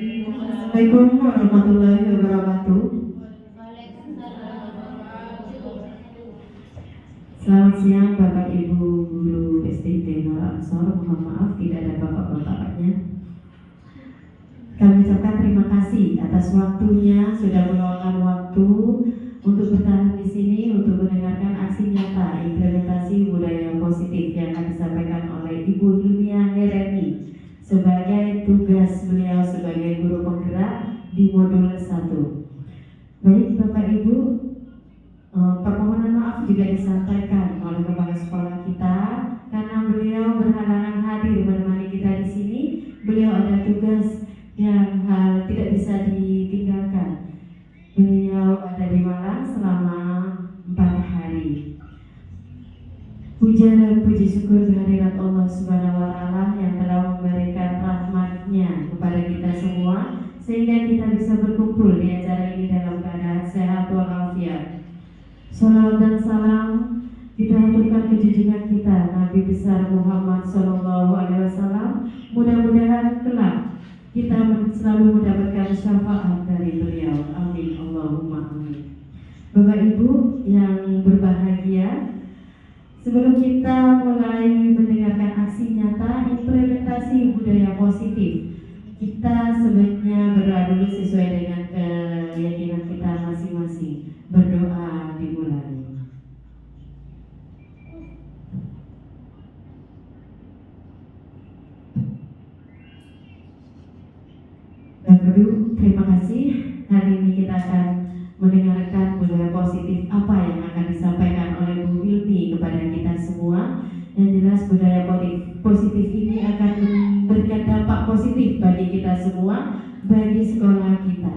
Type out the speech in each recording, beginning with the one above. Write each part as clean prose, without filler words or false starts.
Assalamualaikum warahmatullahi wabarakatuh. Selamat siang Bapak Ibu Guru SDT Nur Ansor. Mohon maaf tidak ada bapak-bapaknya. Kami ucapkan terima kasih atas waktunya, sudah meluangkan waktu untuk bertahan di sini untuk mendengarkan aksi nyata implementasi budaya positif yang akan disampaikan oleh Ibu Hilmiah Hereni sebagai tugas beliau sebagai guru penggerak di modul 1. Baik Bapak Ibu, permohonan maaf juga disampaikan oleh kepala sekolah kita karena beliau berhalangan hadir menemani kita di sini. Beliau ada tugas yang tidak bisa ditinggalkan. Beliau ada di Malang selama 4 hari. Puja dan puji syukur kehadirat Allah Subhanahu wa Ta'ala yang telah memberikan rahmat-Nya kepada kita semua sehingga kita bisa berkumpul di acara ini dalam keadaan sehat walafiat. Salawat dan salam kita haturkan ke junjungan kita Nabi besar Muhammad Sallallahu Alaihi Wasallam. Mudah-mudahan kelak kita selalu mendapatkan syafaat dari beliau. Amin Allahumma amin. Bapak Ibu yang berbahagia, sebelum kita mulai mendengarkan aksi nyata implementasi budaya positif, kita sebaiknya berdoa dulu sesuai dengan keyakinan kita masing-masing. Berdoa dimulai. Bapak Ibu, terima kasih. Hari ini kita akan mendengarkan budaya positif apa yang akan disampaikan oleh Bu Hilmi kepada kita semua. Yang jelas budaya positif ini akan memberikan dampak positif bagi kita semua, bagi sekolah kita.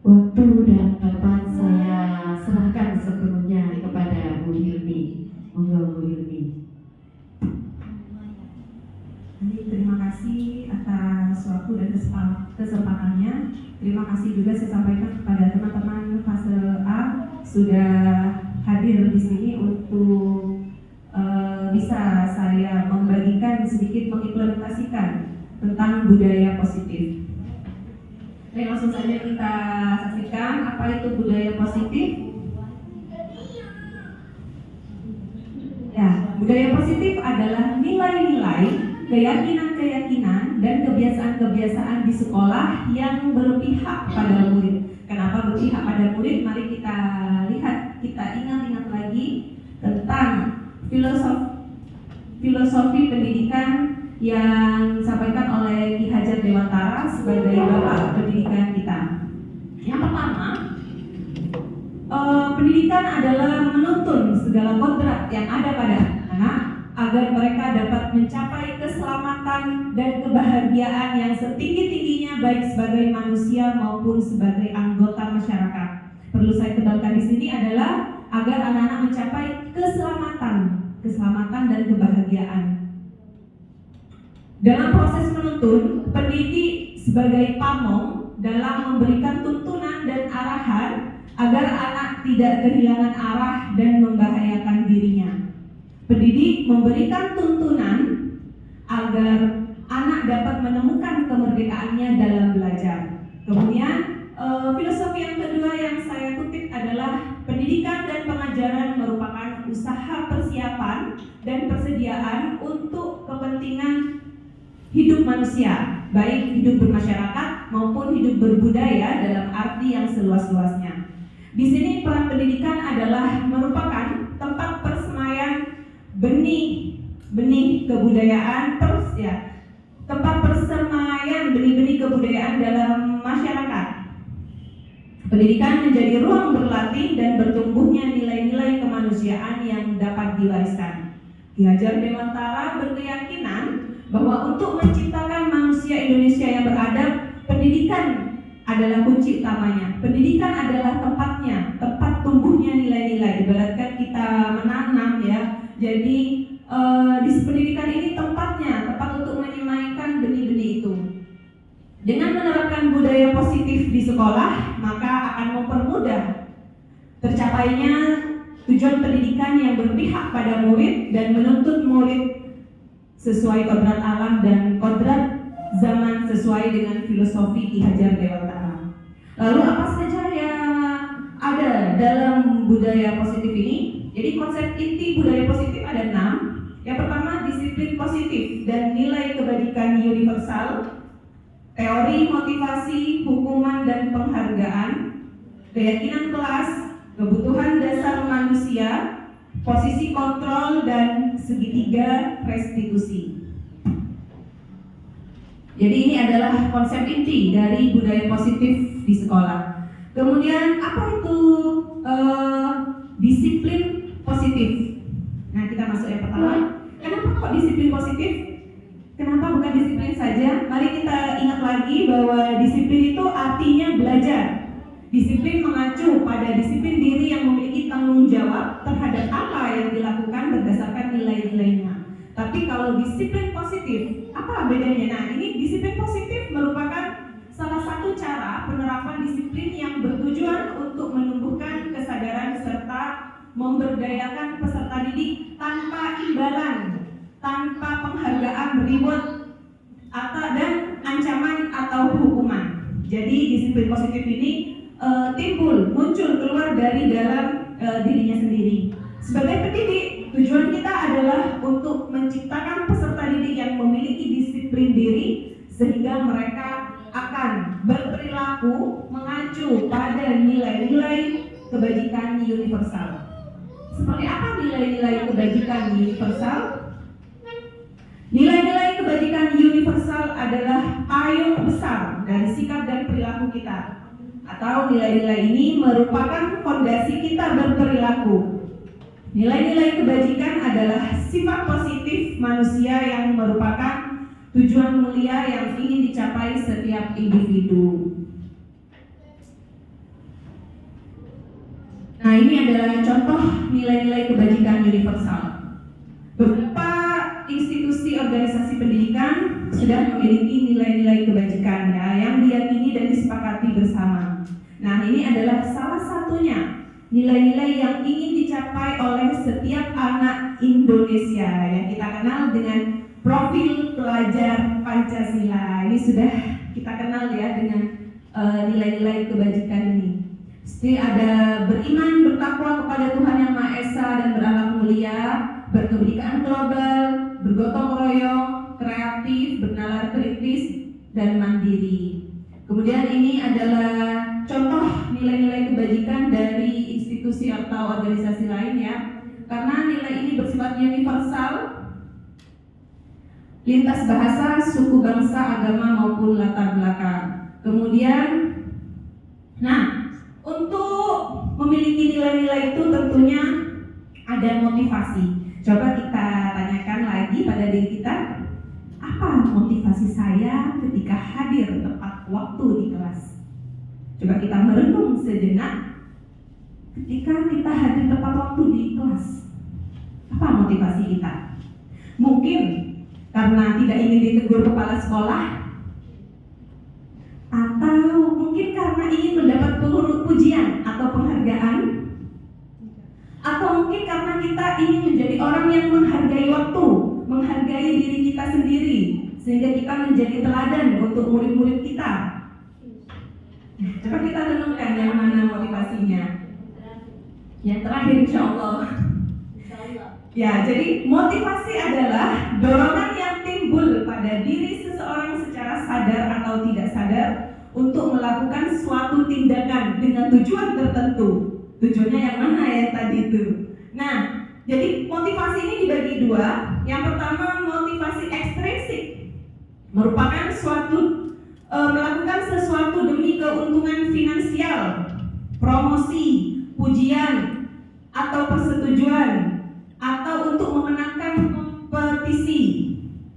Waktu dan tempat saya serahkan sepenuhnya kepada Bu Hilmi. Monggo Bu Hilmi. Terima kasih atas waktu dan kesempatannya. Terima kasih juga saya sampaikan kepada teman-teman fase A sudah hadir di sini untuk bisa saya membagikan sedikit mengimplementasikan tentang budaya positif. Baik, langsung saja kita saksikan apa itu budaya positif. Ya, budaya positif adalah nilai-nilai, keyakinan-keyakinan dan kebiasaan-kebiasaan di sekolah yang berpihak pada murid. Kenapa berpihak pada murid? Mari kita lihat, kita ingat-ingat lagi tentang filosofi pendidikan yang disampaikan oleh Ki Hajar Dewantara sebagai bapak pendidikan kita. Yang pertama, pendidikan adalah menuntun segala kodrat yang ada pada anak agar mereka dapat mencapai keselamatan dan kebahagiaan yang setinggi-tingginya baik sebagai manusia maupun sebagai anggota masyarakat. Perlu saya tebalkan di sini adalah agar anak-anak mencapai keselamatan dan kebahagiaan. Dalam proses menuntun, pendidik sebagai pamong dalam memberikan tuntunan dan arahan agar anak tidak kehilangan arah dan membahayakan dirinya. Pendidik memberikan tuntunan agar anak dapat menemukan kemerdekaannya dalam belajar. Kemudian filosofi yang kedua yang saya kutip adalah pendidikan dan pengajaran merupakan usaha persiapan dan persediaan untuk kepentingan hidup manusia, baik hidup bermasyarakat maupun hidup berbudaya dalam arti yang seluas-luasnya. Di sini peran pendidikan adalah merupakan tempat persemaian benih kebudayaan tempat persemaian benih-benih kebudayaan dalam masyarakat. Pendidikan menjadi ruang berlatih dan bertumbuhnya nilai-nilai kemanusiaan yang dapat diwariskan. Ki Hajar Dewantara berkeyakinan bahwa untuk menciptakan manusia Indonesia yang beradab, pendidikan adalah kunci utamanya. Pendidikan adalah tempatnya, tempat tumbuhnya nilai-nilai. Ibaratkan kita menanam ya. Jadi di pendidikan ini tempat untuk menyemaikan benih-benih itu. Dengan menerapkan budaya positif di sekolah, maka akan mempermudah tercapainya tujuan pendidikan yang berpihak pada murid dan menuntut murid sesuai kodrat alam dan kodrat zaman sesuai dengan filosofi Ki Hajar Dewantara. Lalu apa saja yang ada dalam budaya positif ini? Jadi konsep inti budaya positif ada 6. Yang pertama, disiplin positif dan nilai kebajikan universal, teori motivasi, hukuman dan penghargaan, keyakinan kelas, kebutuhan dasar manusia, posisi kontrol dan segitiga restitusi. Jadi ini adalah konsep inti dari budaya positif di sekolah. Kemudian apa itu disiplin positif? Nah, kita masuk yang pertama. Kenapa kok disiplin positif? Kenapa bukan disiplin saja? Mari kita ingat lagi bahwa disiplin itu artinya belajar. Disiplin mengacu pada disiplin diri yang memiliki tanggung jawab terhadap apa yang dilakukan berdasarkan nilai-nilainya. Tapi kalau disiplin positif, apa bedanya? Nah, ini disiplin positif merupakan salah satu cara penerapan disiplin yang bertujuan untuk menumbuhkan kesadaran serta memberdayakan peserta didik tanpa imbalan, tanpa penghargaan, reward, dan ancaman atau hukuman. Jadi disiplin positif ini muncul keluar dari dalam dirinya sendiri. Sebagai pendidik, tujuan kita adalah untuk menciptakan peserta didik yang memiliki disiplin diri sehingga mereka akan berperilaku mengacu pada nilai-nilai kebajikan universal. Seperti apa nilai-nilai kebajikan universal? Nilai-nilai kebajikan universal adalah payung besar dari sikap dan perilaku kita. Atau nilai-nilai ini merupakan fondasi kita berperilaku. Nilai-nilai kebajikan adalah sifat positif manusia yang merupakan tujuan mulia yang ingin dicapai setiap individu. Nah, ini adalah contoh nilai-nilai kebajikan universal. Beberapa institusi organisasi pendidikan sudah memiliki nilai-nilai kebajikan yang diyakini dan disepakati bersama. Nah, ini adalah salah satunya nilai-nilai yang ingin dicapai oleh setiap anak Indonesia yang kita kenal dengan profil pelajar Pancasila. Ini sudah kita kenal ya dengan nilai-nilai kebajikan ini. Seperti ada beriman, bertakwa kepada Tuhan Yang Maha Esa dan berakhlak mulia, berkebinekaan global, bergotong royong, kreatif, bernalar kritis, dan mandiri. Kemudian ini adalah contoh nilai-nilai kebajikan dari institusi atau organisasi lain ya. Karena nilai ini bersifat universal, lintas bahasa, suku, bangsa, agama maupun latar belakang. Kemudian, untuk memiliki nilai-nilai itu tentunya ada motivasi. Coba kita tanyakan lagi pada diri kita, apa motivasi saya ketika hadir tepat waktu di kelas? Coba kita merenung sejenak. Ketika kita hadir tepat waktu di kelas, apa motivasi kita? Mungkin karena tidak ingin ditegur kepala sekolah, atau mungkin karena ingin mendapat pujian atau penghargaan, atau mungkin karena kita ingin menjadi orang yang menghargai waktu, menghargai diri kita sendiri, sehingga kita menjadi teladan untuk murid-murid kita. Coba kita renungkan yang mana motivasinya. Yang terakhir insya Allah. Ya, jadi motivasi adalah dorongan yang timbul pada diri seseorang secara sadar atau tidak sadar untuk melakukan suatu tindakan dengan tujuan tertentu. Tujuannya yang mana yang tadi itu? Nah, jadi motivasi ini dibagi dua. Yang pertama motivasi ekstrinsik, merupakan melakukan sesuatu demi keuntungan finansial, promosi, pujian, atau persetujuan, atau untuk memenangkan kompetisi.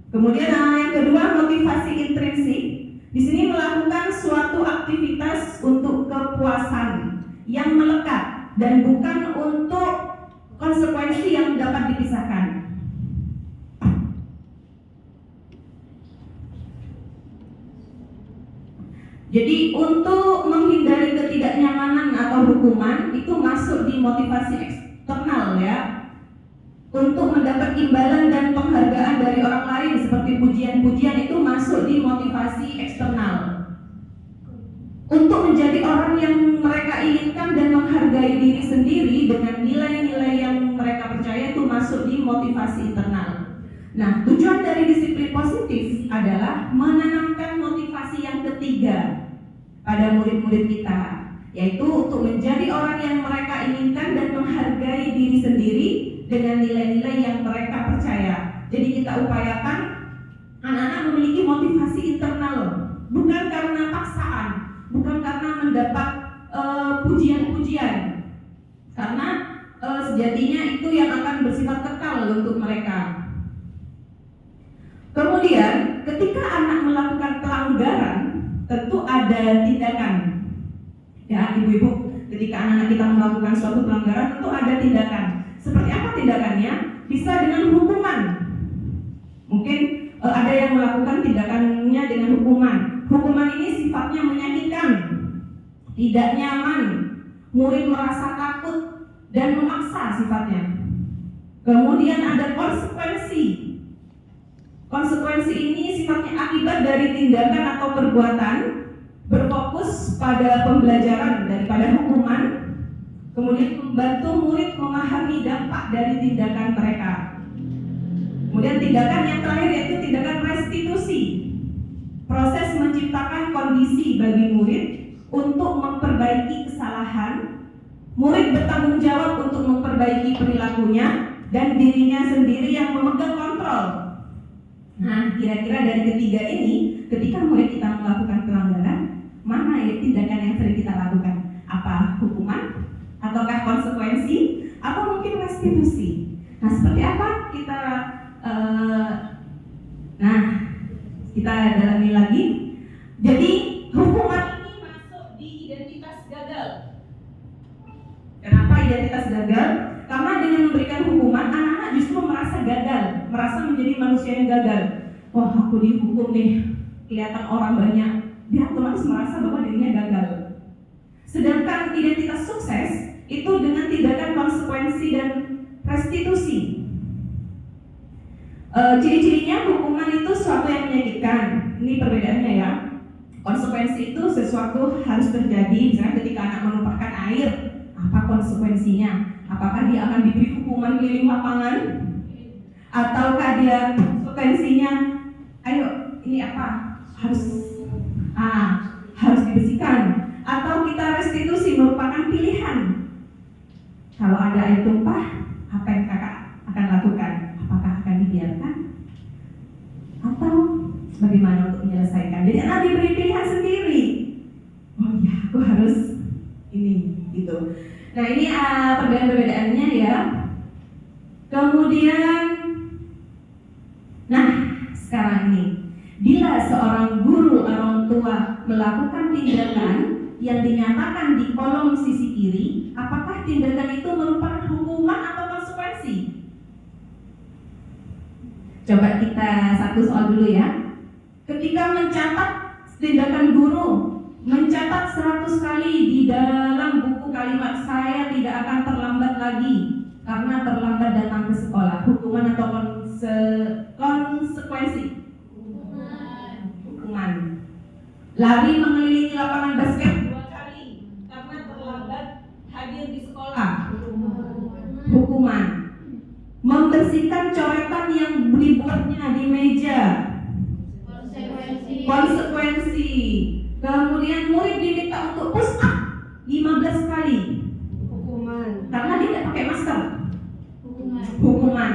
Kemudian yang kedua motivasi intrinsik. Di sini melakukan suatu aktivitas untuk kepuasan yang melekat dan bukan untuk konsekuensi yang dapat dipisahkan. Jadi untuk menghindari ketidaknyamanan atau hukuman itu masuk di motivasi eksternal ya. Untuk mendapat imbalan dan penghargaan dari orang lain seperti pujian-pujian itu masuk di motivasi untuk menjadi orang yang mereka inginkan dan menghargai diri sendiri dengan nilai-nilai yang mereka percaya itu masuk di motivasi internal. Nah, tujuan dari disiplin positif adalah menanamkan motivasi yang ketiga pada murid-murid kita, yaitu untuk menjadi orang yang mereka inginkan dan menghargai diri sendiri dengan nilai-nilai yang mereka percaya. Jadi kita upayakan anak-anak memiliki motivasi internal, bukan karena paksaan, bukan karena mendapat pujian-pujian, karena sejatinya itu yang akan bersifat kekal untuk mereka. Kemudian ketika anak melakukan pelanggaran, tentu ada tindakan. Ya, ibu-ibu, ketika anak-anak kita melakukan suatu pelanggaran, tentu ada tindakan. Seperti apa tindakannya? Bisa dengan hukuman. Mungkin ada yang melakukan tindakannya dengan hukuman. Hukuman ini sifatnya menyakitkan, tidak nyaman, murid merasa takut dan memaksa sifatnya. Kemudian ada konsekuensi. Konsekuensi ini sifatnya akibat dari tindakan atau perbuatan, berfokus pada pembelajaran daripada hukuman, kemudian membantu murid memahami dampak dari tindakan mereka. Kemudian tindakan yang terakhir yaitu tindakan restitusi, proses menciptakan kondisi bagi murid untuk memperbaiki kesalahan. Murid bertanggung jawab untuk memperbaiki perilakunya dan dirinya sendiri yang memegang kontrol. Nah, kira-kira dari ketiga ini, ketika murid kita melakukan pelanggaran, mana ya tindakan yang sering kita lakukan? Apa hukuman? Ataukah konsekuensi? Atau mungkin restitusi? Nah, seperti apa kita kita dalami lagi. Jadi, hukuman ini masuk di identitas gagal. Kenapa identitas gagal? Karena dengan memberikan hukuman, anak-anak justru merasa gagal, merasa menjadi manusia yang gagal. Wah, aku dihukum nih, kelihatan orang banyak, dia otomatis merasa bahwa dirinya gagal. Sedangkan identitas sukses itu dengan tindakan konsekuensi dan restitusi. Ciri-cirinya hukuman itu sesuatu yang menyakitkan. Ini perbedaannya ya. Konsekuensi itu sesuatu harus terjadi. Misalnya ketika anak menumpahkan air, apa konsekuensinya? Apakah dia akan diberi hukuman keliling lapangan? Ataukah dia konsekuensinya, ayo ini apa? Harus dibersihkan. Atau kita restitusi merupakan pilihan. Kalau ada air tumpah, apa yang kakak akan lakukan? Apakah akan dibiarkan? Atau bagaimana untuk menyelesaikan? Jadi anak diberi pilihan sendiri. Oh ya, aku harus ini, gitu. Nah, ini perbedaan-perbedaannya ya. Kemudian, nah sekarang ini, bila seorang guru orang tua melakukan tindakan yang dinyatakan di kolom sisi kiri, apakah tindakan itu merupakan hukuman atau konsekuensi? Coba kita satu soal dulu ya. Ketika mencatat tindakan guru, mencatat 100 kali di dalam buku kalimat saya tidak akan terlambat lagi karena terlambat datang ke sekolah, hukuman atau konsekuensi? Hukuman. Lari mengelilingi lapangan basket 2 kali karena terlambat hadir di sekolah, hukuman. Membersihkan coretan yang dibuatnya di meja, konsekuensi. Kemudian murid diminta untuk push up 15 kali, hukuman. Karena dia tidak pakai masker, hukuman.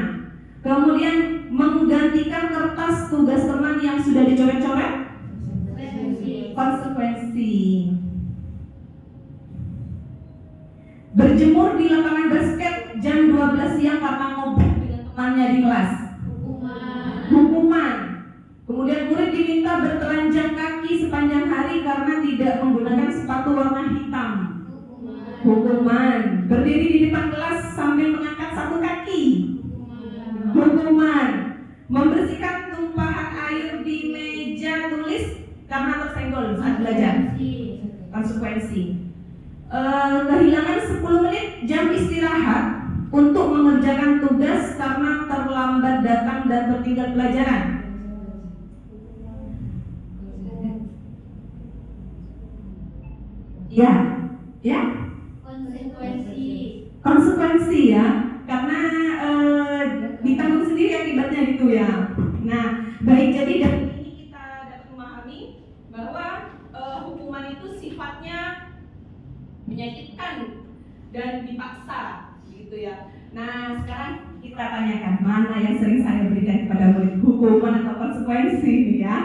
Kemudian menggantikan kertas tugas teman yang sudah dicoret-coret, konsekuensi. Berjemur di lapangan basket jam 12 siang karena ngobrol dengan temannya di kelas, hukuman. Kemudian murid diminta bertelanjang kaki sepanjang hari karena tidak menggunakan sepatu warna hitam, hukuman. Berdiri di depan kelas sambil mengangkat satu kaki, hukuman. Membersihkan tumpahan air di meja tulis karena tersenggol saat belajar, konsekuensi. Kehilangan 10 menit jam istirahat untuk mengerjakan tugas karena terlambat datang dan tertinggal pelajaran, Ya, ya, konsekuensi ya, karena ditanggung sendiri akibatnya gitu ya. Nah, baik, jadi dari ini kita dapat memahami bahwa hukuman itu sifatnya menyakitkan dan dipaksa, gitu ya. Nah, sekarang kita tanyakan mana yang sering saya berikan kepada murid, hukuman atau konsekuensi nih ya?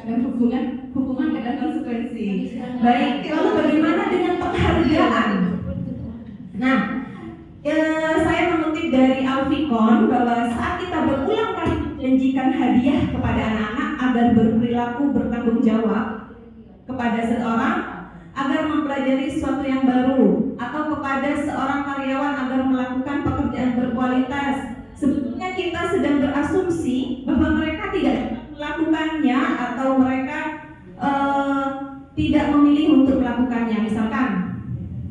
Kadang hukuman kadang konsekuensi. Baik, lalu bagaimana dengan penghargaan? Nah, saya mengutip dari Alfikon bahwa saat kita berulang kali menjanjikan hadiah kepada anak-anak agar berperilaku bertanggung jawab kepada seseorang, agar mempelajari sesuatu yang baru, atau kepada seorang karyawan agar melakukan pekerjaan berkualitas, sebetulnya kita sedang berasumsi bahwa mereka tidak melakukannya atau mereka tidak memilih untuk melakukannya. Misalkan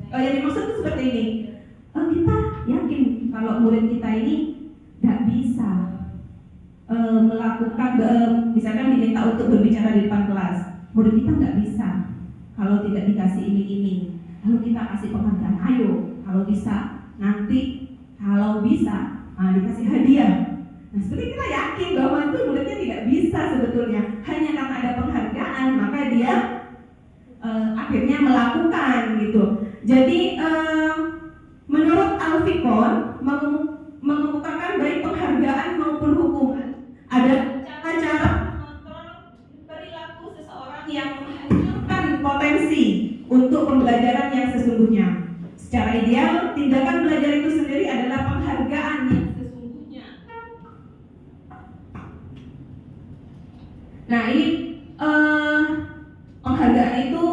yang dimaksud itu seperti ini, kita yakin kalau murid kita ini tidak bisa melakukan, misalkan diminta untuk berbicara di depan kelas, murid kita nggak bisa kalau tidak dikasih ini, lalu kita kasih penghargaan, ayo kalau bisa, nanti kalau bisa dikasih hadiah. Nah, seperti kita yakin bahwa itu muridnya tidak bisa sebetulnya, hanya karena ada penghargaan maka dia akhirnya melakukan gitu. Jadi menurut Alfikon mengemukakan baik penghargaan maupun hukuman ada cara mengontrol perilaku seseorang yang menghancurkan potensi untuk pembelajaran yang sesungguhnya. Secara ideal, tindakan belajar itu sendiri adalah penghargaan yang sesungguhnya. Nah, ini penghargaan itu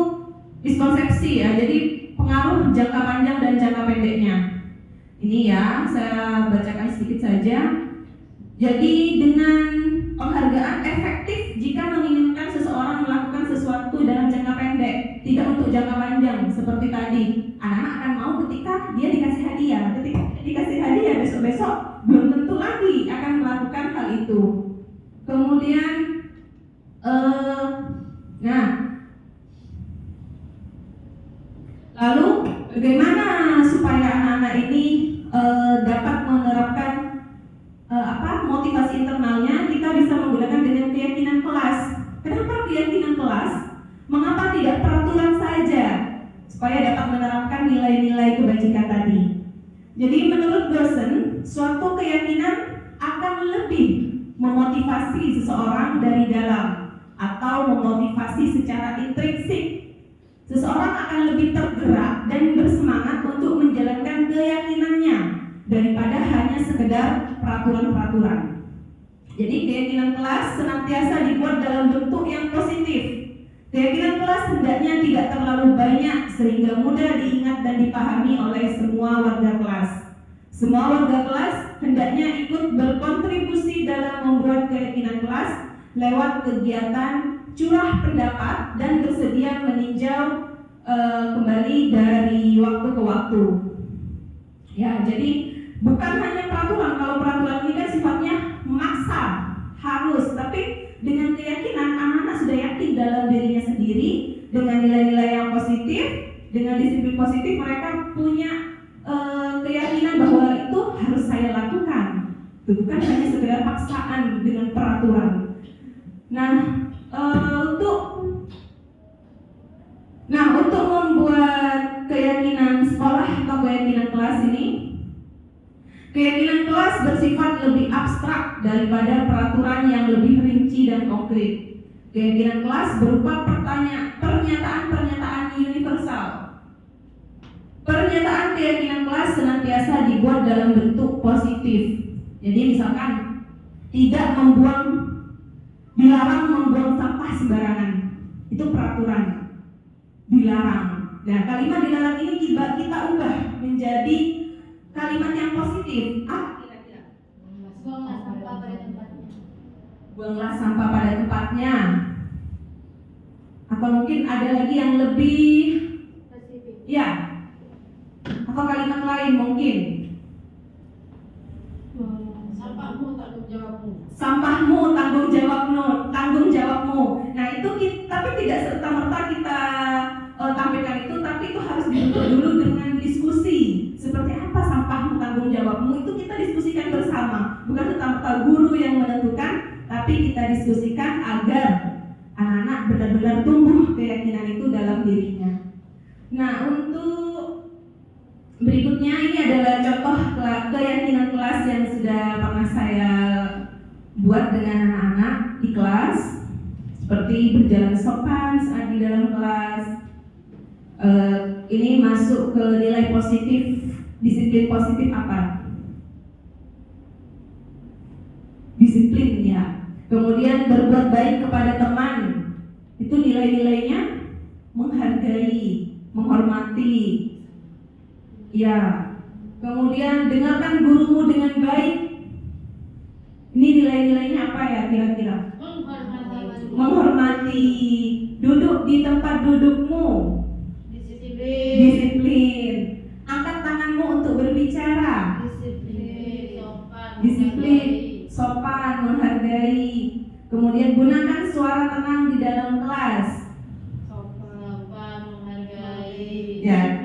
miskonsepsi ya. Jadi pengaruh jangka panjang dan jangka pendeknya. Ini ya, saya bacakan sedikit saja. Jadi dengan penghargaan efektif jika menginginkan seseorang melakukan sesuatu dalam jangka pendek, tidak untuk jangka panjang. Seperti tadi, anak-anak akan mau ketika dia dikasih hadiah. Ketika dikasih hadiah besok-besok belum tentu lagi akan melakukan hal itu. Kemudian lalu bagaimana supaya anak-anak ini dapat menerapkan motivasi internalnya? Kita bisa menggunakan dengan keyakinan kelas. Kenapa keyakinan kelas? Mengapa tidak peraturan saja supaya dapat menerapkan nilai-nilai kebajikan tadi? Jadi menurut Gerson, suatu keyakinan akan lebih memotivasi seseorang dari dalam atau memotivasi secara intrinsik. Seseorang akan lebih tergerak dan bersemangat untuk menjalankan keyakinannya daripada hanya sekedar peraturan-peraturan. Jadi keyakinan kelas senantiasa dibuat dalam bentuk yang positif. Keyakinan kelas hendaknya tidak terlalu banyak sehingga mudah diingat dan dipahami oleh semua warga kelas. Semua warga kelas hendaknya ikut berkontribusi dalam membuat keyakinan kelas lewat kegiatan curah pendapat dan bersedia meninjau kembali dari waktu ke waktu. Ya, jadi bukan hanya peraturan. Kalau peraturan ini kan sifatnya memaksa, harus, tapi dengan keyakinan anak-anak sudah yakin dalam dirinya sendiri, dengan nilai-nilai yang positif, dengan disiplin positif, mereka punya keyakinan bahwa itu harus saya lakukan. Itu bukan hanya sekedar paksaan dengan peraturan. Nah, untuk membuat keyakinan sekolah atau keyakinan kelas ini, keyakinan kelas bersifat lebih abstrak daripada peraturan yang lebih rinci dan konkret. Keyakinan kelas berupa pernyataan-pernyataan universal. Pernyataan keyakinan kelas senantiasa dibuat dalam bentuk positif. Jadi misalkan dilarang membuang sampah sembarangan. Itu peraturan. Dilarang. Nah, kalimat dilarang ini kita ubah menjadi kalimat yang positif. Apa kira-kira? Buanglah sampah pada tempatnya. Buanglah sampah pada tempatnya. Atau mungkin ada lagi yang lebih Spesifik. ya. Atau kalimat lain mungkin. Sampahmu tanggung jawabmu. Sampahmu tanggung jawabmu. Nah, itu tapi tidak serta-merta kita tampilkan itu, tapi itu harus dibentuk dulu dengan diskusi. Seperti apa sampahmu, tanggung jawabmu, itu kita diskusikan bersama. Bukan serta-merta guru yang menentukan, tapi kita diskusikan agar anak-anak benar-benar tumbuh keyakinan itu dalam dirinya. Nah, untuk berikutnya ini adalah contoh keyakinan kelas yang sudah pernah saya buat dengan anak-anak di kelas, seperti berjalan sopan saat di dalam kelas. Ini masuk ke nilai positif, disiplin positif apa? Disiplin ya. Kemudian berbuat baik kepada teman, itu nilai-nilainya menghargai, menghormati. Ya. Kemudian dengarkan gurumu dengan baik. Ini nilai-nilainya apa ya kira-kira? Menghormati. Duduk di tempat dudukmu. Disiplin. Angkat tanganmu untuk berbicara. Disiplin. Sopan, menghargai. Kemudian gunakan suara tenang di dalam kelas. Sopan, menghargai. Ya.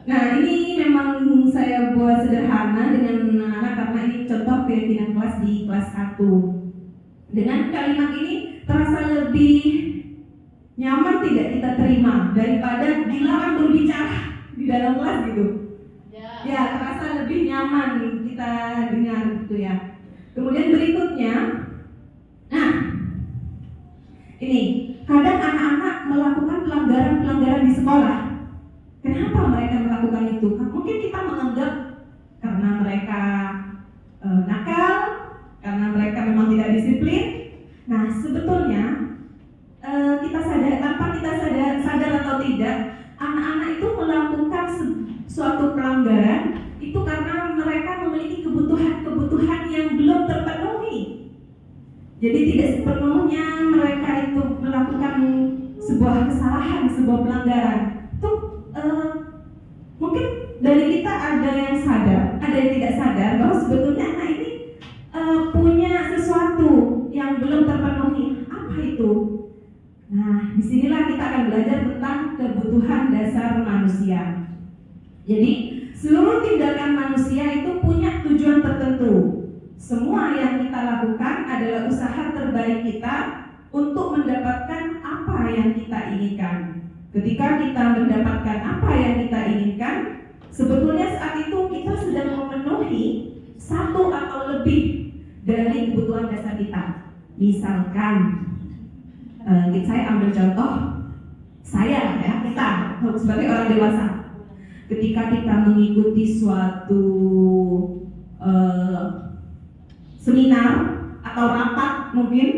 Nah, ini memang saya buat sederhana dengan anak-anak karena ini contoh keyakinan kelas di kelas 1. Dengan kalimat ini terasa lebih nyaman tidak kita terima daripada dilarang berbicara di dalam kelas gitu. Ya, terasa lebih nyaman kita dengar gitu ya. Kemudian berikutnya, nah ini kadang anak-anak melakukan pelanggaran-pelanggaran di sekolah. Kenapa mereka melakukan itu? Mungkin kita menganggap karena mereka nakal, karena mereka memang tidak disiplin. Nah, sebetulnya kita sadar, tanpa kita sadar atau tidak, anak-anak itu melakukan suatu pelanggaran itu karena mereka memiliki kebutuhan-kebutuhan yang belum terpenuhi. Jadi tidak sepenuhnya mereka itu melakukan sebuah kesalahan, sebuah pelanggaran. Itu mungkin dari kita ada yang sadar, ada yang tidak sadar bahwa sebetulnya anak ini punya sesuatu yang belum terpenuhi. Apa itu? Nah, disinilah kita akan belajar tentang kebutuhan dasar manusia. Jadi, seluruh tindakan manusia itu punya tujuan tertentu. Semua yang kita lakukan adalah usaha terbaik kita untuk mendapatkan apa yang kita inginkan. Ketika kita mendapatkan apa yang kita inginkan, sebetulnya saat itu kita sudah memenuhi satu atau lebih dari kebutuhan dasar kita. Misalkan, saya ambil contoh saya ya, kita sebagai orang dewasa. Ketika kita mengikuti suatu seminar atau rapat, mungkin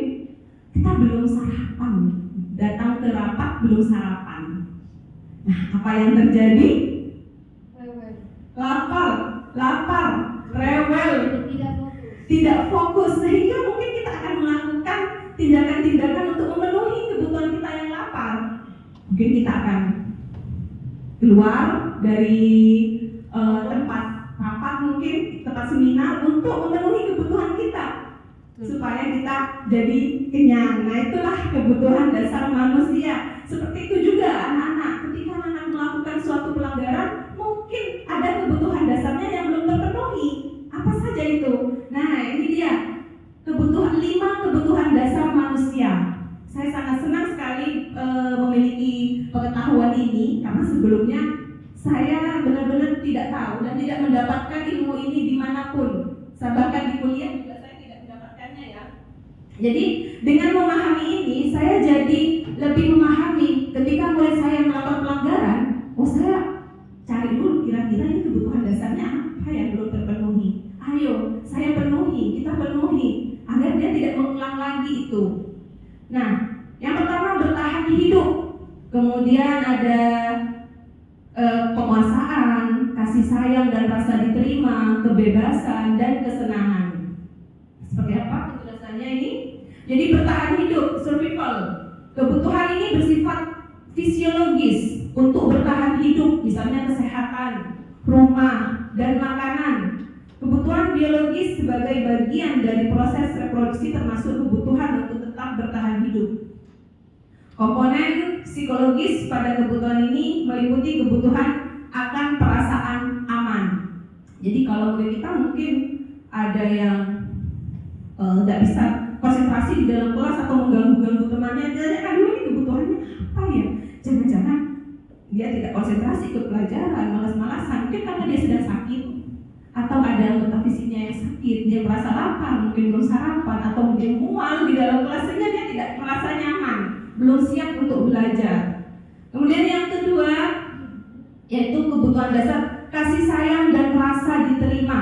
kita belum sarapan, datang ke rapat belum sarapan. Nah, apa yang terjadi? Lapar, rewel, tidak fokus, sehingga mungkin kita akan melakukan tindakan-tindakan untuk memenuhi kebutuhan kita yang lapar. Mungkin kita akan keluar dari tempat rapat, mungkin tempat seminar untuk memenuhi kebutuhan kita supaya kita jadi kenyang. Nah, itulah kebutuhan dasar manusia. Seperti itu juga anak-anak, ketika anak melakukan suatu pelanggaran, mungkin ada kebutuhan dasarnya yang belum terpenuhi. Apa saja itu? Nah, ini dia 5 kebutuhan dasar manusia. Saya sangat senang sekali memiliki pengetahuan ini karena sebelumnya saya benar-benar tidak tahu dan tidak mendapatkan ilmu ini dimanapun. Bahkan di kuliah juga saya tidak mendapatkannya ya. Jadi dengan memahami ini, saya jadi lebih memahami ketika mulai saya melakukan pelanggaran. Saya cari dulu kira-kira ini kebutuhan dasarnya apa yang belum terpenuhi. Ayo, saya penuhi, kita penuhi agar dia tidak mengulang lagi itu. Nah, yang pertama bertahan hidup. Kemudian ada penguasaan, kasih sayang dan rasa diterima, kebebasan dan kesenangan. Seperti apa penjelasannya ini? Jadi bertahan hidup, survival. Kebutuhan ini bersifat fisiologis untuk bertahan hidup, misalnya kesehatan, rumah, dan makanan. Kebutuhan biologis sebagai bagian dari proses reproduksi termasuk kebutuhan untuk tetap bertahan hidup. Komponen psikologis pada kebutuhan ini meliputi kebutuhan akan perasaan aman. Jadi kalau murid kita mungkin ada yang nggak bisa konsentrasi di dalam kelas atau mengganggu-ganggu temannya, jadi aduh ini kebutuhannya apa ya? Jangan-jangan dia tidak konsentrasi ke pelajaran, malas-malasan, mungkin karena dia sedang sakit atau ada anggota fisiknya yang sakit, dia merasa lapar, mungkin belum sarapan atau mungkin mual di dalam kelas sehingga dia tidak merasa nyaman, belum siap untuk belajar. Kemudian yang kedua yaitu kebutuhan dasar kasih sayang dan rasa diterima.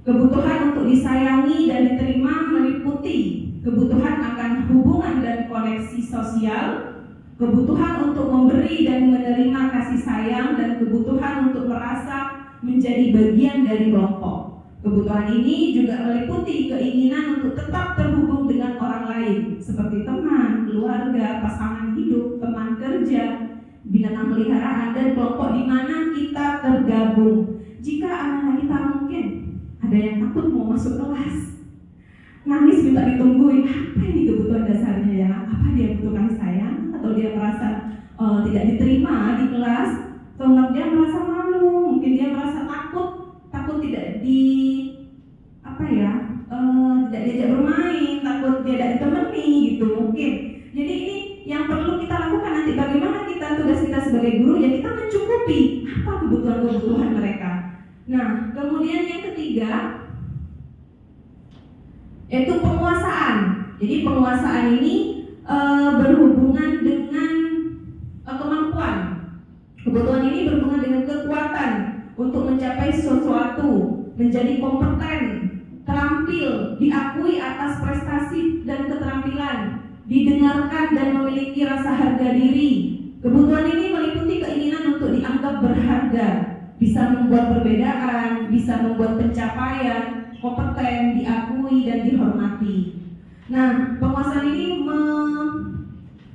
Kebutuhan untuk disayangi dan diterima meliputi kebutuhan akan hubungan dan koneksi sosial, kebutuhan untuk memberi dan menerima kasih sayang, dan kebutuhan untuk merasa menjadi bagian dari kelompok. Kebutuhan ini juga meliputi keinginan untuk tetap terhubung dengan orang lain seperti teman, keluarga, pasangan hidup, teman kerja, binatang peliharaan, dan kelompok di mana kita tergabung. Jika anak-anak kita mungkin ada yang takut mau masuk kelas, nangis minta ditungguin, apa ini kebutuhan dasarnya ya? Apa dia butuh kasih sayang? Atau dia merasa tidak diterima di kelas? Atau dia merasa malu? Mungkin dia merasa takut tidak tidak diajak bermain, takut dia tidak ditemani gitu mungkin. Jadi ini yang perlu kita lakukan nanti, bagaimana tugas kita sebagai guru ya, kita mencukupi apa kebutuhan mereka. Nah, kemudian yang ketiga yaitu penguasaan. Jadi penguasaan ini berhubungan dengan kemampuan. Kebutuhan ini berhubungan dengan kekuatan untuk mencapai sesuatu, menjadi kompeten, terampil, diakui atas prestasi dan keterampilan, didengarkan dan memiliki rasa harga diri. Kebutuhan ini meliputi keinginan untuk dianggap berharga, bisa membuat perbedaan, bisa membuat pencapaian, kompeten, diakui dan dihormati. Nah, penguasaan ini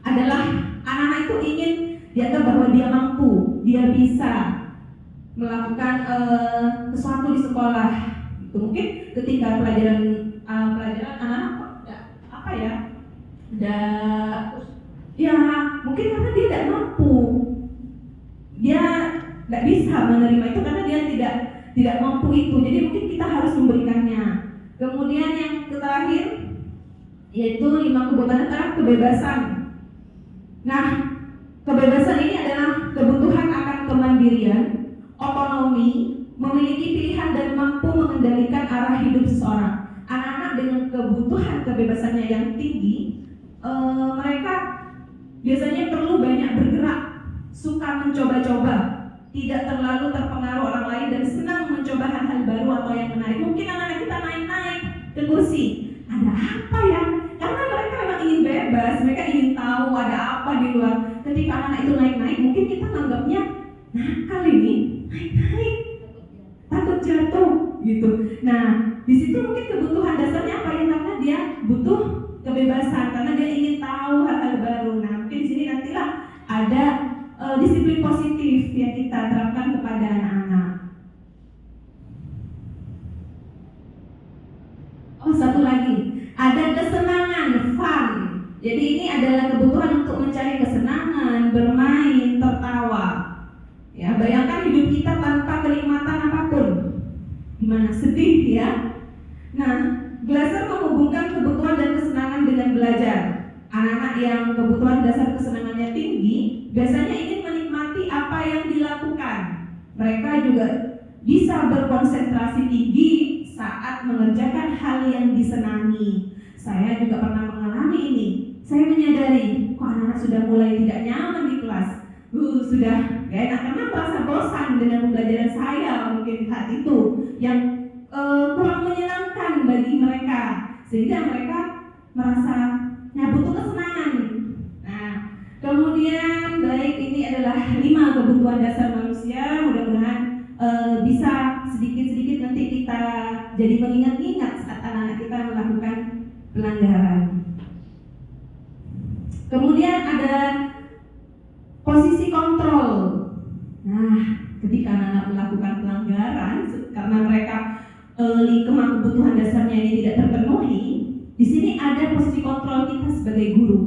adalah anak-anak itu ingin dianggap bahwa dia mampu, dia bisa melakukan sesuatu di sekolah. Itu mungkin ketika pelajaran anak-anak mungkin karena dia tidak mampu, dia tidak bisa menerima itu karena dia tidak mampu itu. Jadi mungkin kita harus memberikannya. Kemudian yang terakhir yaitu 5 kebutuhan adalah kebebasan. Nah, kebebasan ini adalah kebutuhan akan kemandirian, otonomi, memiliki pilihan dan mampu mengendalikan arah hidup seseorang. Anak-anak dengan kebutuhan kebebasannya yang tinggi, mereka biasanya perlu banyak bergerak, suka mencoba-coba, tidak terlalu terpengaruh orang lain, dan senang mencoba hal-hal baru atau yang menarik. Mungkin anak-anak kita naik-naik ke kursi, ada apa ya? Karena mereka memang ingin bebas, mereka ingin tahu ada apa di luar. Ketika anak-anak itu naik-naik, mungkin kita anggapnya nakal ini, naik-naik, takut jatuh gitu. Nah, di situ mungkin kebutuhan dasarnya apa ya? Karena dia butuh kebebasan, karena dia ingin tahu hal-hal baru. Nah, mungkin di sini nantilah ada disiplin positif yang kita terapkan kepada anak-anak. Oh, satu lagi, ada kesenangan, fun. Jadi ini adalah kebutuhan untuk mencari kesenangan, bermain, tertawa. Ya, bayangkan hidup kita tanpa kenikmatan apapun, gimana sedih ya. Nah, Glasser menghubungkan kebutuhan dan kesenangan dengan belajar. Anak-anak yang kebutuhan dasar kesenangannya tinggi biasanya ingin menikmati apa yang dilakukan. Mereka juga bisa berkonsentrasi tinggi saat mengerjakan hal yang disenangi. Saya juga pernah mengalami ini. Saya menyadari, kok anak-anak sudah mulai tidak nyaman di kelas. Sudah gak enak karena merasa bosan dengan pembelajaran saya mungkin saat itu yang kurang menyenangkan bagi mereka, sehingga mereka merasa butuh kesenangan. Nah, kemudian baik, ini adalah 5 kebutuhan dasar manusia. Mudah-mudahan bisa sedikit-sedikit nanti kita jadi mengingat-ingat saat anak-anak kita melakukan pelanggaran. Kemudian ada posisi kontrol. Nah, ketika anak-anak melakukan pelanggaran karena mereka 5 kebutuhan dasarnya ini tidak terpenuhi, di sini ada posisi kontrol kita sebagai guru.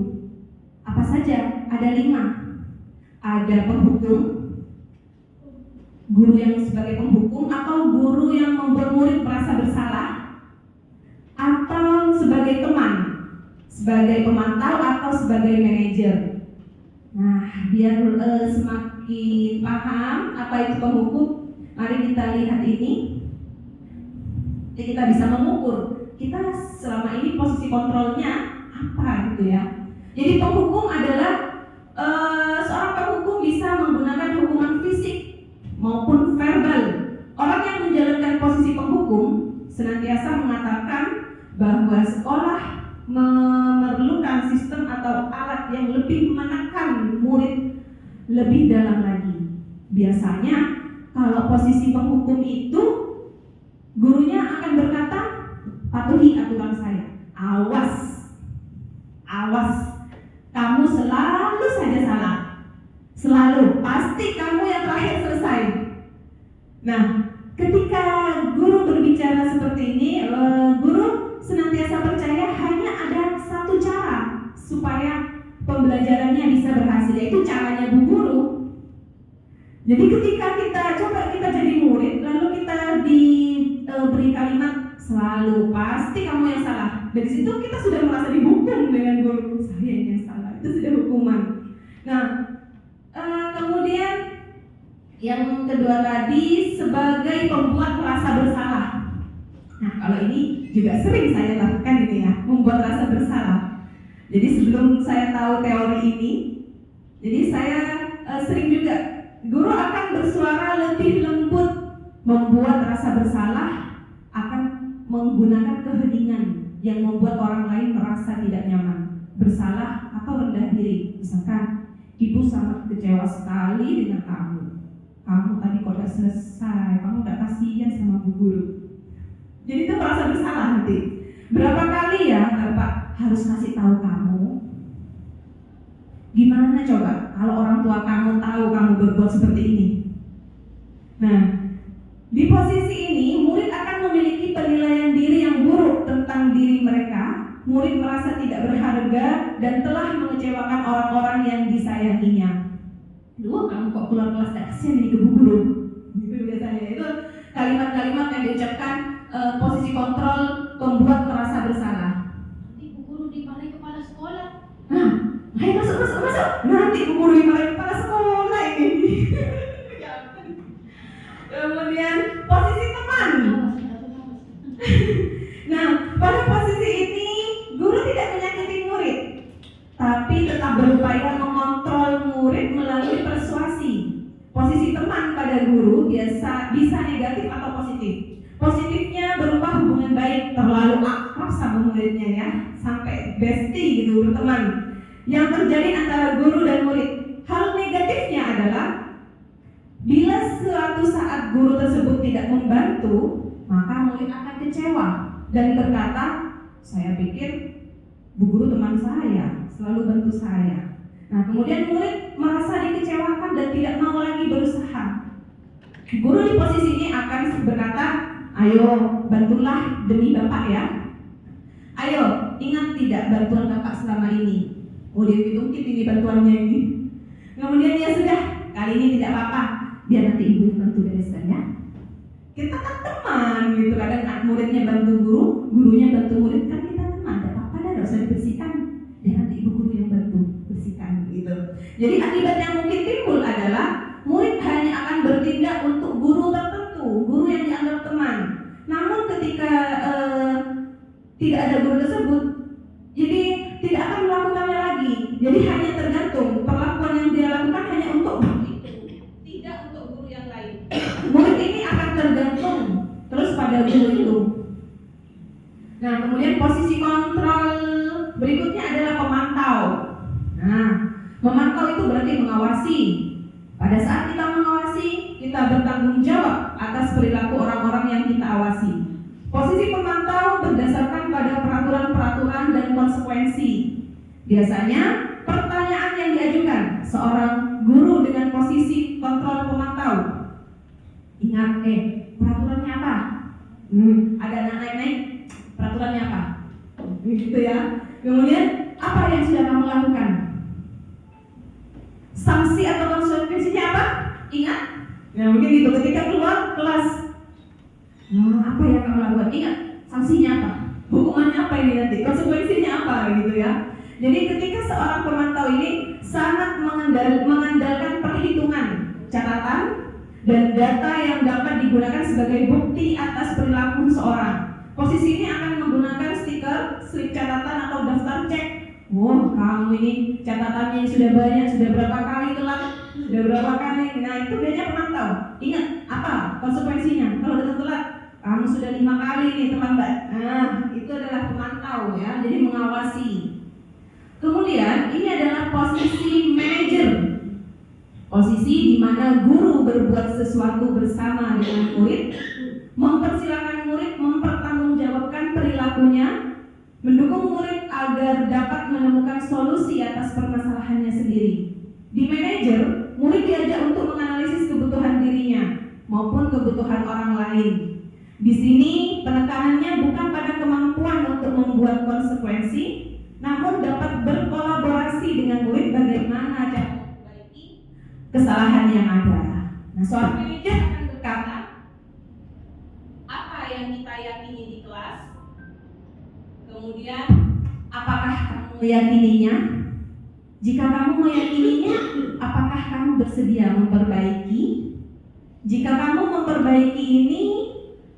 Apa saja? Ada 5. Ada penghukum, guru yang sebagai penghukum, atau guru yang membuat murid merasa bersalah, atau sebagai teman, sebagai pemantau, atau sebagai manajer. Nah, biar semakin paham apa itu penghukum, mari kita lihat ini. Kita bisa mengukur kita selama ini posisi kontrolnya apa gitu ya. Jadi penghukum adalah seorang penghukum bisa menggunakan hukuman fisik maupun verbal. Orang yang menjalankan posisi penghukum senantiasa mengatakan bahwa sekolah memerlukan sistem atau alat yang lebih menekan murid lebih dalam lagi. Biasanya kalau posisi penghukum itu, gurunya akan berkata, patuhi aturan saya. Awas, kamu selalu saja salah. Selalu, pasti kamu yang terakhir selesai. Nah, ketika guru berbicara seperti ini, guru senantiasa percaya hanya ada satu cara supaya pembelajarannya bisa berhasil, yaitu caranya Bu Guru. Jadi ketika kita jadi murid, lalu kita diberi kalimat selalu pasti kamu yang salah. Dari situ kita sudah merasa dihukum dengan guru, saya yang salah. Itu sudah hukuman. Nah, kemudian yang kedua tadi sebagai pembuat merasa bersalah. Nah, kalau ini juga sering saya lakukan ini ya, membuat rasa bersalah. Jadi sebelum saya tahu teori ini, jadi saya sering juga guru akan bersuara lebih lembut, membuat rasa bersalah, akan menggunakan keheningan yang membuat orang lain merasa tidak nyaman, bersalah atau rendah diri. Misalkan, ibu sangat kecewa sekali dengan kamu. Kamu tadi kok gak selesai, kamu gak kasihan sama Bu Guru. Jadi itu merasa bersalah nanti. Berapa kali ya Bapak harus kasih tahu kamu? Gimana coba kalau orang tua kamu tahu kamu berbuat seperti ini? Nah, di posisi ini murid akan memiliki penilaian diri yang buruk tentang diri mereka. Murid merasa tidak berharga dan telah mengecewakan orang-orang yang disayanginya. Duh, kamu kok keluar kelas gak kasihan jadi ke Bu Guru? Gitu biasanya. Itu kalimat-kalimat yang diucapkan posisi kontrol membuat merasa bersalah. Nanti Bu Guru dimarahi kepala sekolah. Nah, ayo masuk. Nanti Bu Guru dimarahi kepala sekolah ini. Kemudian posisi teman. Nah, pada posisi ini guru tidak menyakiti murid, tapi tetap berupaya mengontrol murid melalui persuasi. Posisi teman pada guru bisa negatif atau positif. Positifnya berupa hubungan baik, terlalu akrab sama muridnya ya, sampai bestie gitu, berteman, yang terjadi antara guru dan murid. Hal negatifnya adalah bila suatu saat guru tersebut tidak membantu, maka murid akan kecewa dan berkata, saya pikir Bu Guru teman saya, selalu bantu saya. Nah, kemudian murid merasa dikecewakan dan tidak mau lagi berusaha. Guru di posisi ini akan berkata, ayo bantulah demi Bapak ya. Ayo, ingat tidak bantuan Bapak selama ini? Oh, dia hitung ini bantuannya ini. Kemudian ya sudah, kali ini tidak apa-apa, biar nanti ibu yang bantu bereskan ya. Kita kan teman gitu, kadang muridnya bantu guru, gurunya bantu murid, kan kita teman, tidak apa-apa dah, tidak usah dibersihkan, biar nanti ibu guru yang bantu bersihkan gitu. Jadi akibat yang mungkin timbul adalah murid hanya akan bertindak untuk guru tertentu, guru yang dianggap teman. Namun ketika tidak ada guru tersebut, jadi tidak akan melakukannya lagi. Jadi hanya tergantung perlakuan yang dia lakukan hanya untuk guru itu, tidak untuk guru yang lain. Murid ini akan tergantung terus pada guru itu. Nah, kemudian posisi kontrol berikutnya adalah pemantau. Nah, memantau itu berarti mengawasi. Pada saat kita mengawasi, kita bertanggung jawab atas perilaku orang-orang yang kita awasi. Posisi pemantau berdasarkan pada peraturan-peraturan dan konsekuensi. Biasanya pertanyaan yang diajukan seorang guru dengan posisi kontrol pemantau. Ingat, peraturannya apa? Ada anak naik-naik, peraturannya apa? Gitu ya. Kemudian apa yang sudah kamu lakukan? sanksi atau konsekuensinya apa? Ingat? Ya mungkin itu ketika keluar kelas. Apa yang kamu lakukan? Ingat, sanksinya apa? Hukumannya apa ini nanti? Konsekuensinya apa gitu ya? Jadi ketika seorang pemantau ini sangat mengandalkan perhitungan, catatan, dan data yang dapat digunakan sebagai bukti atas perilaku seseorang. Posisi ini akan menggunakan stiker, slip catatan atau daftar cek. Wah, kamu ini catatannya sudah banyak, sudah berapa kali telat, sudah berapa kali. Nah, itu biasanya pemantau. Ingat, apa konsekuensinya? Kalau datang telat, kamu sudah 5 kali nih terlambat. Nah, itu adalah pemantau ya, jadi mengawasi. Kemudian, ini adalah posisi manajer. Posisi di mana guru berbuat sesuatu bersama dengan murid, mempersilahkan murid mempertanggungjawabkan perilakunya, mendukung murid agar dapat menemukan solusi atas permasalahannya sendiri. Di manajer, murid diajak untuk menganalisis kebutuhan dirinya maupun kebutuhan orang lain. Di sini penekanannya bukan pada kemampuan untuk membuat konsekuensi, namun dapat berkolaborasi dengan murid bagaimana cara memperbaiki kesalahan yang ada. Nah, seorang manajer akan berkata, apa yang kita yakini di kelas? Kemudian, apakah kamu meyakininya? Jika kamu meyakininya, apakah kamu bersedia memperbaiki? Jika kamu memperbaiki ini,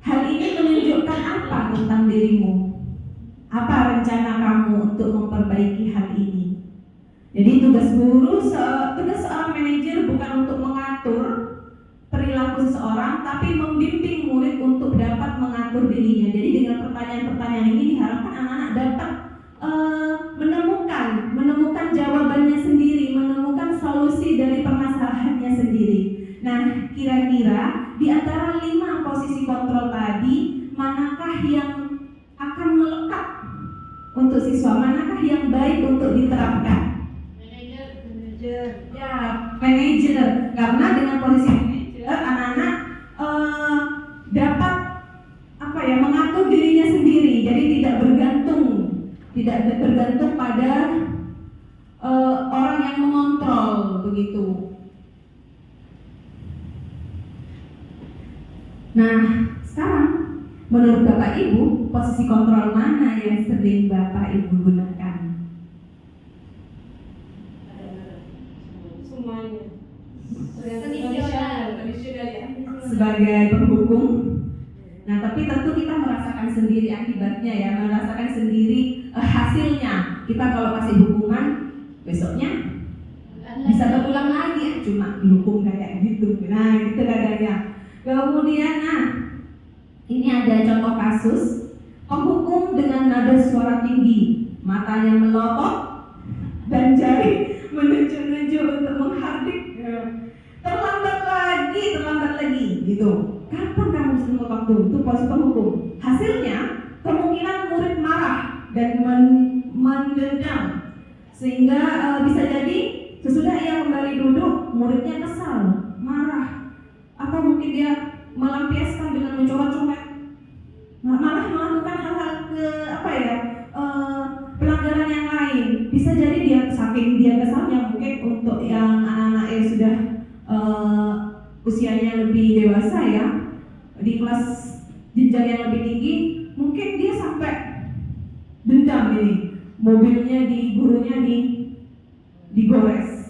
hal ini menunjukkan apa tentang dirimu? Apa rencana kamu untuk memperbaiki hal ini? Jadi tugas seorang manajer bukan untuk mengatur perilaku seseorang, tapi membimbing murid untuk dapat mengatur dirinya. Jadi dengan pertanyaan-pertanyaan ini diharapkan anak-anak dapat menemukan jawabannya sendiri, menemukan solusi dari permasalahannya sendiri. Nah, kira-kira di antara 5 posisi kontrol tadi, manakah yang akan melekat untuk siswa? Manakah yang baik untuk diterapkan? Manajer. Ya, manajer. Karena dengan posisi manajer, anak-anak dapat mengatur dirinya sendiri. Jadi tidak bergantung pada orang yang mengontrol begitu. Nah, sekarang menurut Bapak Ibu, posisi kontrol mana yang sering Bapak Ibu gunakan? Semuanya. Tradisional ya. Sebagai penghukum. Nah, tapi tentu kita merasakan sendiri akibatnya ya, merasakan sendiri hasilnya. Kita kalau kasih hukuman, besoknya bisa berulang lagi, cuma dihukum kayak gitu. Nah, gitu kadang-kadang. Kemudian, ini ada contoh kasus penghukum dengan nada suara tinggi, matanya melotot dan jari menunjuk-nunjuk untuk menghardik. Terlambat lagi, gitu. Kapan kamu bisa waktu? Itu posisi penghukum. Hasilnya kemungkinan murid marah dan mendendam, sehingga bisa jadi sesudah ia kembali duduk, muridnya kesal, marah, atau mungkin dia melampiaskan dengan mencoret-coret, malah melakukan hal-hal pelanggaran yang lain. Bisa jadi dia saking dia kesalnya, mungkin untuk yang anak-anak yang sudah usianya lebih dewasa ya, di kelas jenjang yang lebih tinggi, mungkin dia sampai dendam ini, mobilnya gurunya digores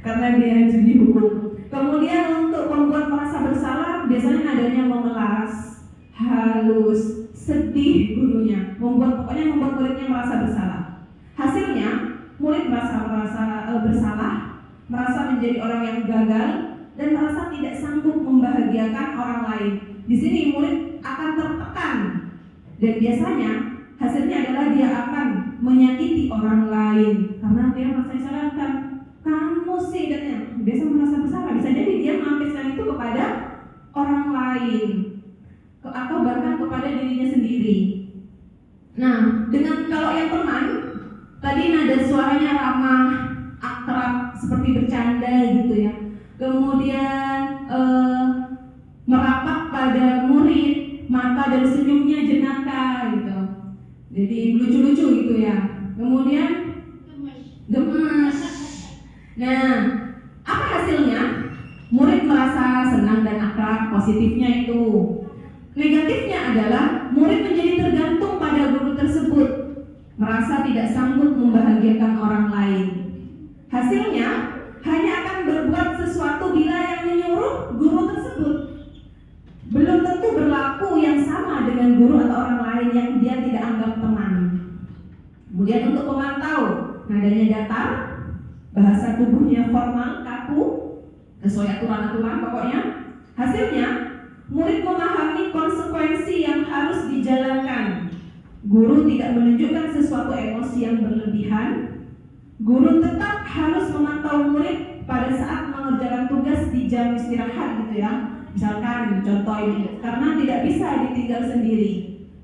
karena dia dihukum. Kemudian untuk membuat merasa bersalah, biasanya nadanya memelas, halus, sedih gurunya, membuat muridnya merasa bersalah. Hasilnya murid merasa bersalah, merasa menjadi orang yang gagal, dan merasa tidak sanggup membahagiakan orang lain. Di sini murid akan tertekan, dan biasanya hasilnya adalah dia akan menyakiti orang lain karena dia merasa disalahkan. Kamu sih, katanya, biasa merasa bersalah. Bisa jadi dia melampiaskan itu kepada orang lain atau bahkan kepada dirinya sendiri. Nah, dengan kalau yang teman tadi nada suaranya ramah, akrab, seperti bercanda gitu ya. Kemudian merapat pada murid, mata dan senyumnya jenaka gitu. Jadi lucu-lucu gitu ya. Kemudian gemes. Nah, apa hasilnya? Murid merasa senang dan akrab, positifnya itu. Negatifnya adalah murid menjadi tergantung pada guru tersebut, merasa tidak sanggup membahagiakan orang lain. Hasilnya hanya akan berbuat sesuatu bila yang menyuruh guru tersebut. Belum tentu berlaku yang sama dengan guru atau orang lain yang dia tidak anggap teman. Kemudian untuk pemantau, nadanya datar, bahasa tubuhnya formal, kaku, sesuai aturan-aturan pokoknya. Hasilnya, murid memahami konsekuensi yang harus dijalankan. Guru tidak menunjukkan sesuatu emosi yang berlebihan. Guru tetap harus memantau murid pada saat mengerjakan tugas di jam istirahat gitu ya. Misalkan contoh ini, karena tidak bisa ditinggal sendiri.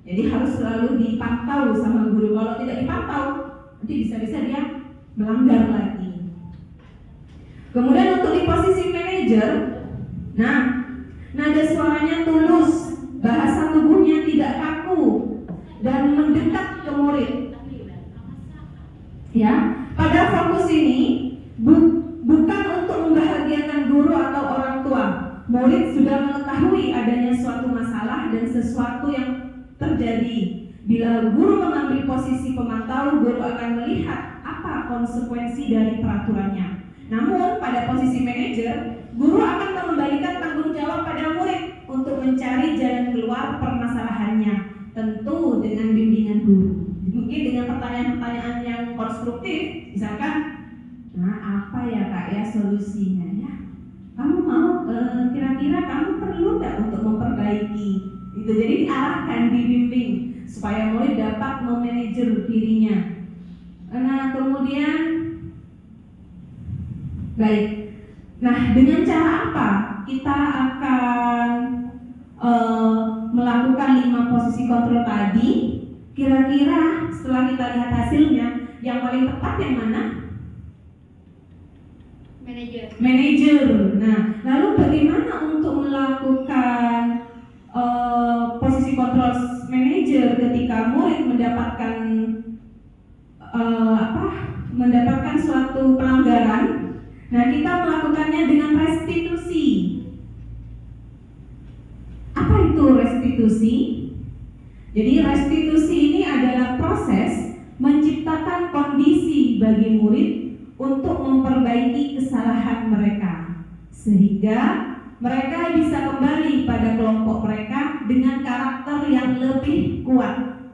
Jadi harus selalu dipantau sama guru. Kalau tidak dipantau, nanti bisa-bisa dia melanggar lagi. Kemudian untuk di posisi manajer, nah, nada suaranya tulus, bahasa tubuhnya tidak kaku dan mendekat ke murid. Ya, pada fokus ini bukan untuk membahagiakan guru atau orang tua. Murid sudah mengetahui adanya suatu masalah dan sesuatu yang terjadi. Bila guru mengambil posisi pemantau, guru akan melihat apa konsekuensi dari peraturannya. Namun pada posisi manajer, guru akan mengembalikan tanggung jawab pada murid untuk mencari jalan keluar permasalahannya, tentu dengan bimbingan guru. Mungkin dengan pertanyaan-pertanyaan yang konstruktif, misalkan, nah apa ya kak ya solusinya ya? Kamu mau kira-kira kamu perlu nggak untuk memperbaiki? Itu jadi diarahkan, dibimbing supaya murid dapat memanajer dirinya. Nah kemudian baik. Nah, dengan cara apa kita akan melakukan 5 posisi kontrol tadi? Kira-kira setelah kita lihat hasilnya, yang paling tepat yang mana? Manajer. Nah, lalu bagaimana untuk melakukan posisi kontrol manajer ketika murid mendapatkan suatu pelanggaran? Nah, kita melakukannya dengan restitusi. Apa itu restitusi? Jadi restitusi ini adalah proses menciptakan kondisi bagi murid untuk memperbaiki kesalahan mereka, sehingga mereka bisa kembali pada kelompok mereka dengan karakter yang lebih kuat.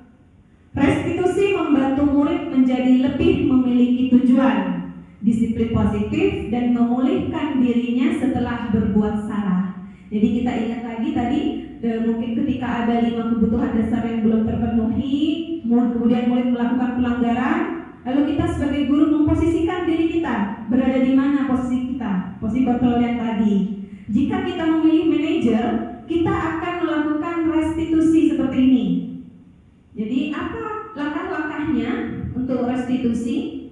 Restitusi membantu murid menjadi lebih memiliki tujuan, disiplin positif, dan memulihkan dirinya setelah berbuat salah. Jadi kita ingat lagi tadi, mungkin ketika ada 5 kebutuhan dasar yang belum terpenuhi, kemudian murid melakukan pelanggaran, lalu kita sebagai guru memposisikan diri kita berada di mana posisi kita, posisi kontrol yang tadi. Jika kita memilih manajer, kita akan melakukan restitusi seperti ini. Jadi apa langkah-langkahnya untuk restitusi?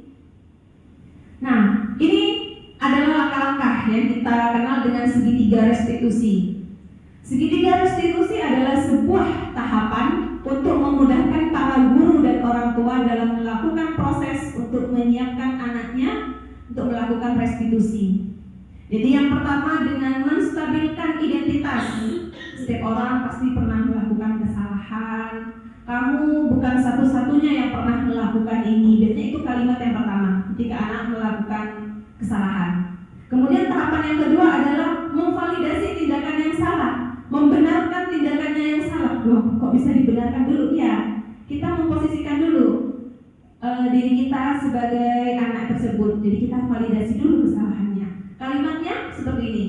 Nah, ini adalah langkah-langkah yang kita kenal dengan segitiga restitusi. Segitiga restitusi adalah sebuah tahapan untuk memudahkan para guru dan orang tua dalam melakukan proses untuk menyiapkan anaknya untuk melakukan restitusi. Jadi yang pertama dengan menstabilkan identitas. Setiap orang pasti pernah melakukan kesalahan. Kamu bukan satu-satunya yang pernah melakukan ini. Biasanya itu kalimat yang pertama ketika anak melakukan kesalahan. Kemudian tahapan yang kedua adalah memvalidasi tindakan yang salah, membenarkan tindakannya yang salah. Loh, kok bisa dibenarkan dulu? Ya, kita memposisikan dulu diri kita sebagai anak tersebut. Jadi kita validasi dulu kesalahannya. Kalimatnya seperti ini.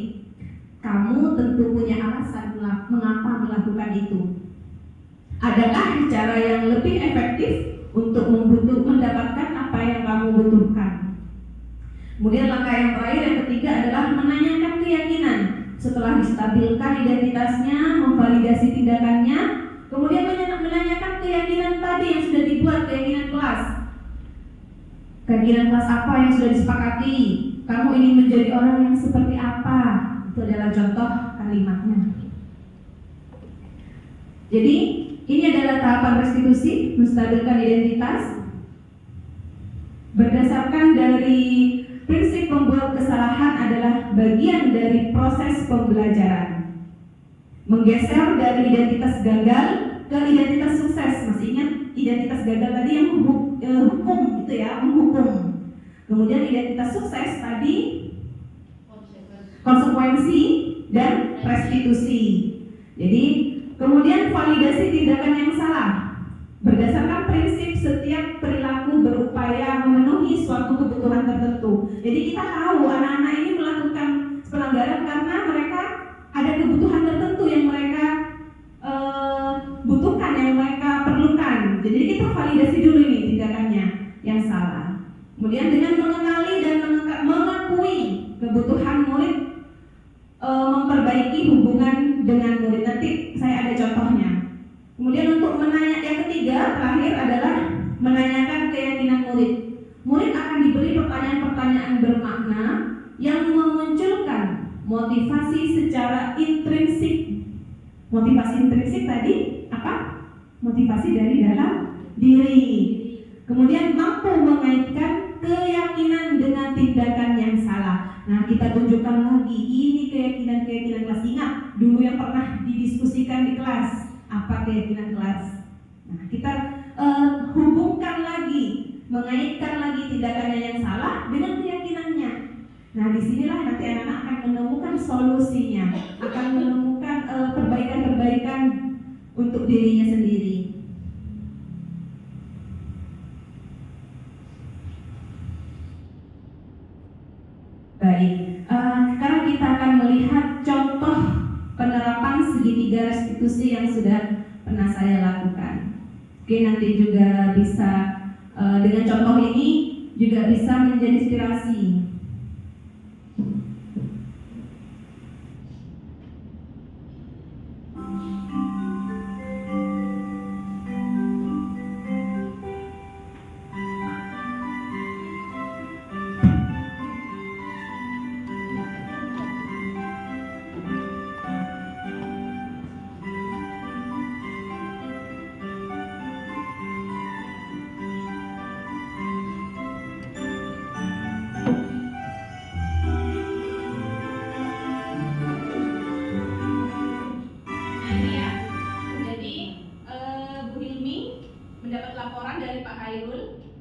Kamu tentu punya alasan mengapa melakukan itu. Adakah cara yang lebih efektif untuk mendapatkan apa yang kamu butuhkan? Kemudian langkah yang terakhir, yang ketiga adalah menanyakan keyakinan. Setelah distabilkan identitasnya, memvalidasi tindakannya, kemudian menanyakan keyakinan tadi yang sudah dibuat, keyakinan kelas. Keyakinan kelas apa yang sudah disepakati? Kamu ingin menjadi orang yang seperti apa? Itu adalah contoh kalimatnya. Jadi ini adalah tahapan restitusi, menstabilkan identitas. Berdasarkan dari prinsip membuat kesalahan adalah bagian dari proses pembelajaran. Menggeser dari identitas gagal ke identitas sukses. Masih ingat identitas gagal tadi yang hukum gitu ya, menghukum. Kemudian identitas sukses tadi konsekuensi dan restitusi. Jadi kemudian validasi tindakan yang salah. Berdasarkan prinsip setiap perilaku berupaya memenuhi suatu kebutuhan tertentu. Jadi kita tahu anak-anak ini melakukan pelanggaran karena mereka ada kebutuhan tertentu yang mereka butuhkan, yang mereka perlukan. Jadi kita validasi dulu ini tindakannya yang salah. Kemudian dengan mengenali dan mengakui kebutuhan murid, memperbaiki hubungan dengan murid. Nanti saya ada contohnya. Kemudian untuk menanya yang ketiga terakhir adalah menanyakan keyakinan murid. Murid akan diberi pertanyaan-pertanyaan bermakna yang memunculkan motivasi secara intrinsik. Motivasi intrinsik tadi apa? Motivasi dari dalam diri. Kemudian mampu mengaitkan keyakinan dengan tindakan yang salah. Nah, kita tunjukkan lagi ini keyakinan-keyakinan kelas. Ingat dulu yang pernah didiskusikan di kelas. Apa keyakinan kelas? Nah, kita hubungkan lagi, mengaitkan lagi tindakannya yang salah dengan keyakinannya. Nah, disinilah nanti anak-anak akan menemukan solusinya, akan menemukan perbaikan-perbaikan untuk dirinya sendiri. Baik, sekarang kita akan melihat contoh penerapan segitiga restitusi yang sudah pernah saya lakukan. Oke, nanti juga bisa dengan contoh ini juga bisa menjadi inspirasi.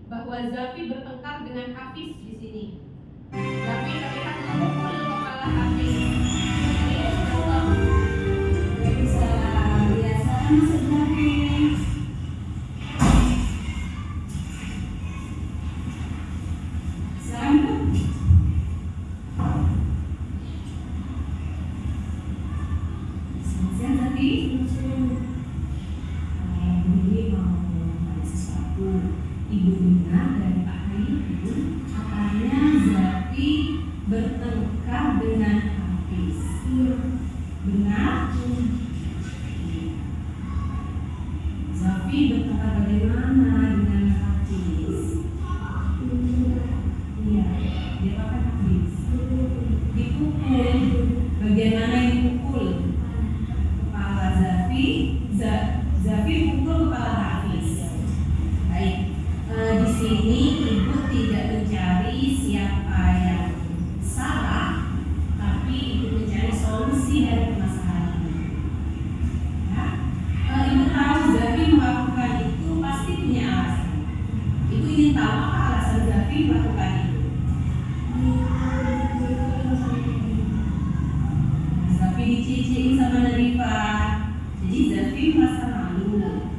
Bahwa Zafi bertengkar dengan Hafiz di sini. Zafi terlihat memukul kepala Hafiz. Bisa biasa masuk Hafiz. Selamat. Selamat Zafi. Ini mau ada sesuatu. Ibu dengar dari Pak Hayu, katanya Zafi bertengkar dengan Hafiz. Benar? Zafi bertengkar bagaimana dengan Hafiz? Iya, dia pakai Hafiz. Dipukul. Bagaimana yang dipukul? Kepala Zafi. Zafi pukul kepala Hafiz. Baik. Di sini ibu tidak mencari siapa yang salah, tapi ibu mencari solusi dari permasalahan ini. Ya? Ibu tahu Zafi melakukan itu pasti punya alasan. Ibu ingin tahu apa alasan Zafi melakukan itu. Zafi dicicil sama Narifa, jadi Zafi merasa malu.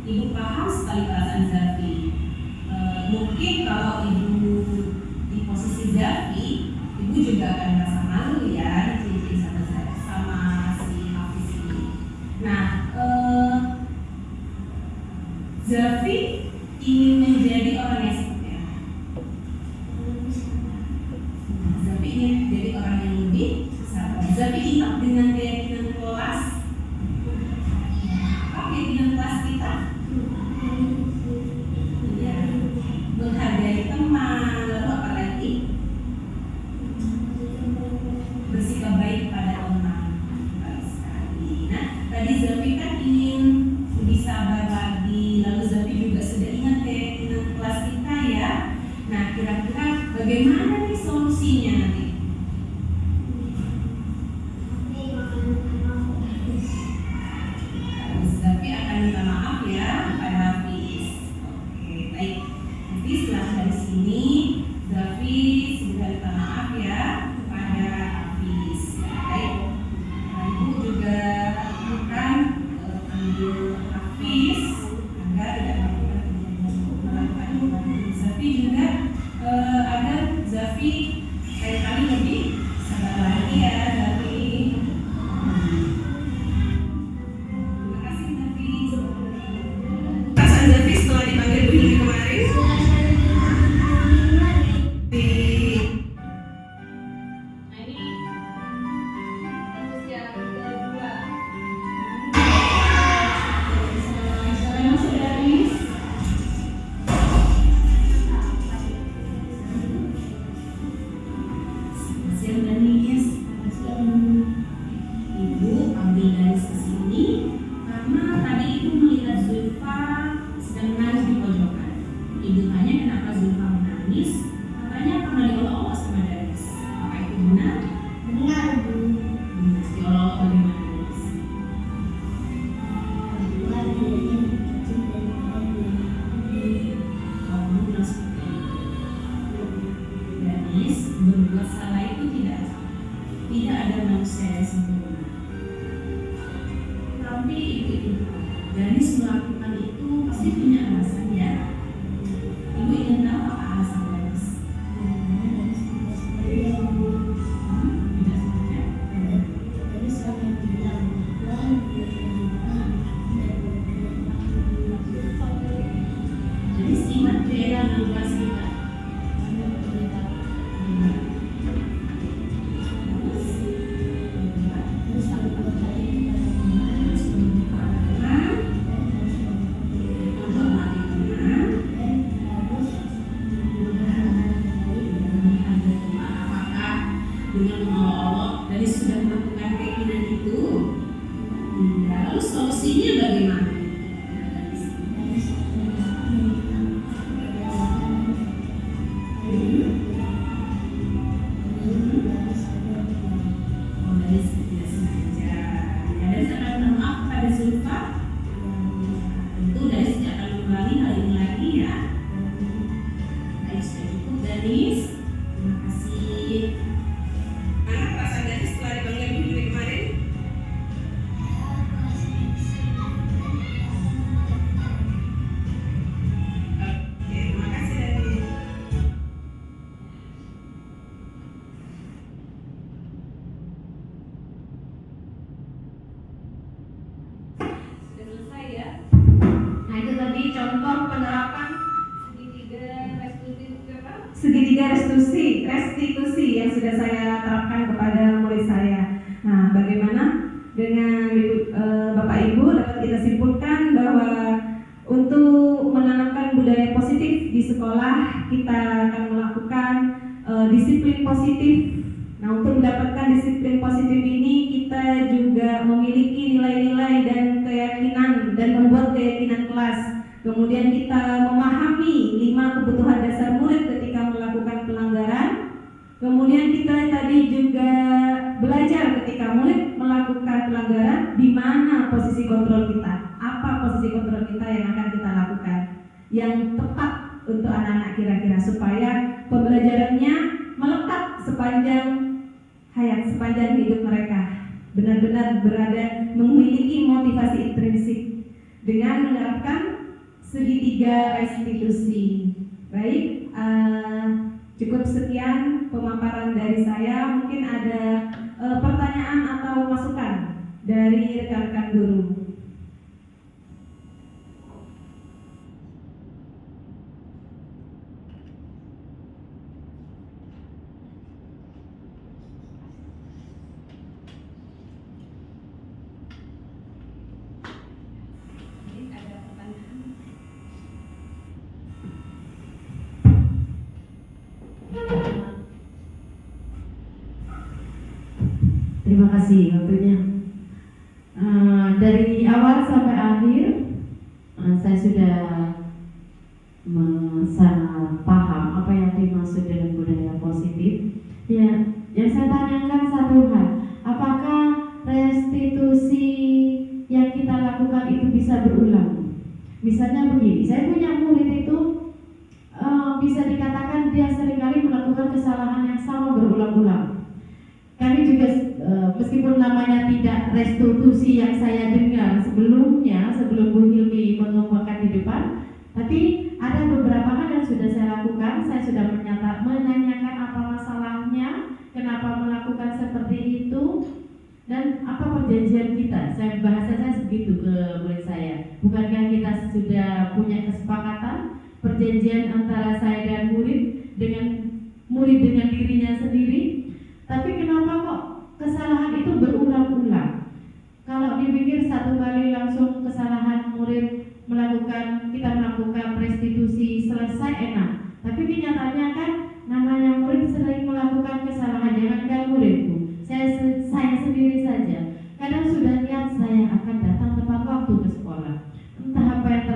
Ibu paham sekali perasaan Zafi. Mungkin kalau ibu di posisi Zafi, ibu juga akan merasa malu ya dicicil sama si Hafiz ini. Nah, Zafi ingin menjadi orang yang seperti apa? Zafi ingin jadi orang yang lebih sabar. Zafi ingat dengan keyakinan kelas. Apa keyakinan kelas kita? Menghargai teman, lalu apa lagi? Bersikap baik pada teman. Baik sekali. Nah, tadi Zafi kan ingin lebih sabar lagi, lalu Zafi juga sudah ingat keyakinan kelas kita Zulfa sedang menangis di pojokan. Ibu tanya kenapa Zulfa menangis. Katanya pernah diolok-olok sama Danis. Apa itu benar? Benar, Bu. Benar, diolok-olok bagaimana Danis? Kedua, dirinya lebih kecil daripada dirinya. Kalau kamu bilang seperti itu. Danis, berbuat salah itu tidak ada manusia yang sempurna. Tapi ibu Danis melakukan itu pasti punya alasan ya. Ibu ingin tahu apa alasan Danis? Karena dari tidak seperti yang Bu. Tidak sebenarnya. Dari sampai bilang bahwa dirinya lupa dan Jadi ingat dia lupa kita. Dengan mengolok-olok dari sudah melakukan keinginan itu, lalu solusinya bagaimana? Oh, dari tidak sengaja. Ya, dari akan minta maaf kepada Zulfa. Tentu dari tidak akan mengulangi hal ini lagi ya. Baik, sudah cukup Danis. Terima kasih. Mana perasaan Danis setelah dipanggil ibu dari kemarin? Oke, terima kasih Danis. Sudah selesai ya? Nah itu tadi contoh penerapan Segitiga restitusi yang sudah saya terapkan kepada murid saya. Nah, bagaimana dengan Bapak Ibu dapat kita simpulkan bahwa untuk menanamkan budaya positif di sekolah kita akan melakukan disiplin positif. Nah, untuk mendapatkan disiplin positif ini kita juga memiliki nilai-nilai dan keyakinan dan membuat keyakinan kelas. Kemudian kita memahami 5 kebutuhan dasar murid ketika melakukan pelanggaran. Kemudian kita tadi juga belajar ketika murid melakukan pelanggaran di mana posisi kontrol kita, apa posisi kontrol kita yang akan kita lakukan yang tepat untuk anak-anak kira-kira supaya pembelajarannya melekat sepanjang hayat, sepanjang hidup mereka, benar-benar berada memiliki motivasi intrinsik dengan menerapkan segitiga restitusi. Baik, cukup sekian pemaparan dari saya. Mungkin ada pertanyaan atau masukan dari rekan-rekan guru. Terima kasih waktunya. Dari awal sampai akhir saya sudah sangat paham apa yang dimaksud dengan budaya positif. Ya, yang saya tanyakan satu hal, apakah restitusi yang kita lakukan itu bisa berulang? Misalnya begini, saya punya murid itu bisa dikatakan dia seringkali melakukan kesalahan yang sama berulang-ulang. Kami juga meskipun namanya tidak restitusi yang saya dengar sebelumnya, sebelum Bu Hilmi mengumumkan di depan, tapi ada beberapa hal yang sudah saya lakukan. Saya sudah menanyakan apa masalahnya, kenapa melakukan seperti itu, dan apa perjanjian kita. Bahasa saya segitu ke murid saya. Bukankah kita sudah punya kesepakatan perjanjian antara saya dan murid dengan dirinya sendiri? Tapi kenapa kok kesalahan itu berulang-ulang? Kalau dipikir satu kali langsung kesalahan murid kita melakukan restitusi selesai enak. Tapi kenyataannya kan namanya murid sering melakukan kesalahan. Jangankan muridku, saya sendiri saja. Kadang sudah niat saya akan datang tepat waktu ke sekolah. Entah apa yang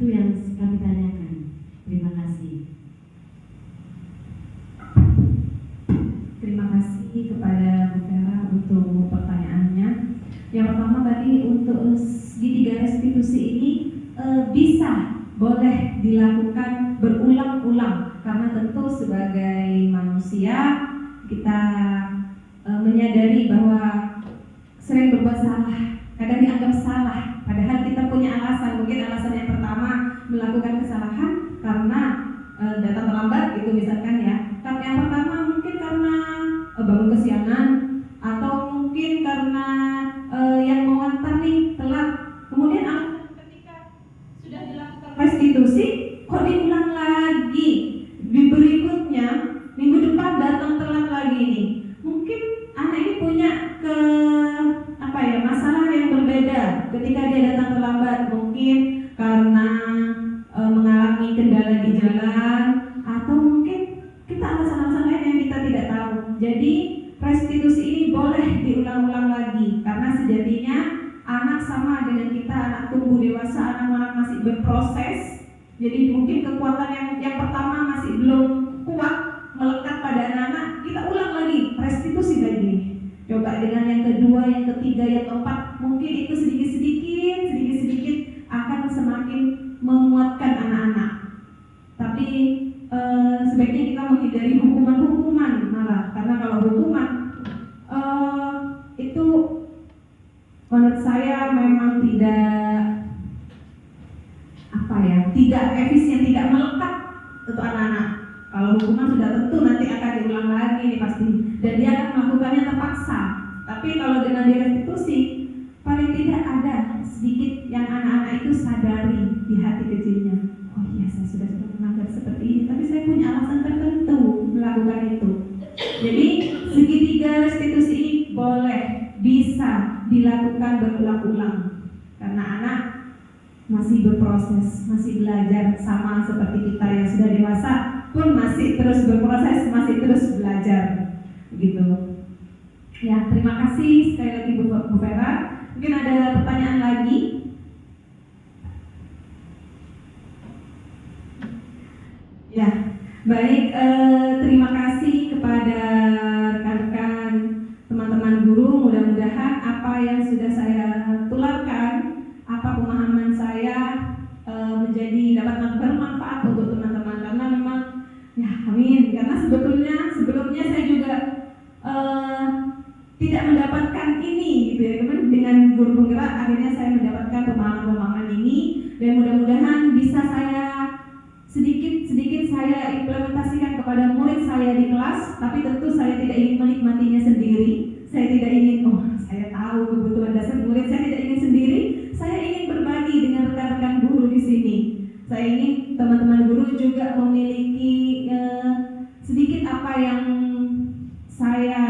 Itu yang kami tanyakan. Terima kasih. Terima kasih kepada Bu Vera untuk pertanyaannya. Yang pertama tadi untuk segitiga restitusi ini boleh dilakukan berulang-ulang karena tentu sebagai manusia kita menyadari bahwa sering berbuat salah, kadang dianggap salah, padahal kita punya alasan. Mungkin alasan yang pertama melakukan kesalahan karena datang terlambat gitu misalkan ya. Tapi yang pertama mungkin karena bangun kesiangan atau mungkin karena yang mau antar nih telat. Kemudian ketika sudah dilakukan restitusi kok diulang lagi di berikutnya, minggu depan datang telat lagi nih. Mungkin anak ini punya masalah yang berbeda ketika dia datang terlambat, mungkin karena mengalami kendala di jalan atau mungkin kita alasan-alasan lain yang kita tidak tahu. Jadi restitusi ini boleh diulang-ulang lagi karena sejatinya anak sama dengan kita, anak tumbuh dewasa, anak-anak masih berproses. Jadi mungkin kekuatan yang pertama masih belum kuat melekat pada anak-anak, kita ulang lagi, restitusi lagi. Coba dengan yang kedua, yang ketiga, yang keempat, mungkin itu sedikit-sedikit akan semakin menguatkan anak-anak. Tapi sebaiknya kita menghindari hukuman malah, karena kalau hukuman itu menurut saya memang tidak efisien, tidak melekat untuk anak-anak. Kalau hukuman sudah tentu nanti akan diulang lagi nih pasti, dan dia akan melakukannya terpaksa. Tapi kalau dengan restitusi, paling tidak ada sedikit yang anak-anak itu sadari di hati kecilnya. Oh iya, saya sudah melanggar seperti ini, tapi saya punya alasan tertentu melakukan itu. Jadi segitiga restitusi ini bisa dilakukan berulang-ulang karena anak masih berproses, masih belajar, sama seperti kita yang sudah dewasa pun masih terus berproses, masih terus belajar, begitu. Ya, terima kasih sekali lagi Bu Vera. Mungkin ada pertanyaan lagi? Ya, baik. Terima kasih kepada rekan-rekan teman-teman guru. Mudah-mudahan apa yang sudah saya tularkan, apa pemahaman saya menjadi dapat bermanfaat untuk teman-teman, karena memang ya amin, karena sebelumnya saya juga tidak mendapatkan ini gitu ya. Kemudian dengan guru penggerak akhirnya saya mendapatkan pemahaman-pemahaman ini, dan mudah-mudahan bisa saya sedikit saya implementasikan kepada murid saya di kelas. Tapi tentu saya tidak ingin menikmatinya sendiri. Saya tidak ingin, saya tahu kebutuhan dasar murid, saya tidak ingin sendiri. Saya ingin berbagi dengan rekan-rekan guru di sini. Saya ingin teman-teman guru juga memiliki sedikit apa yang saya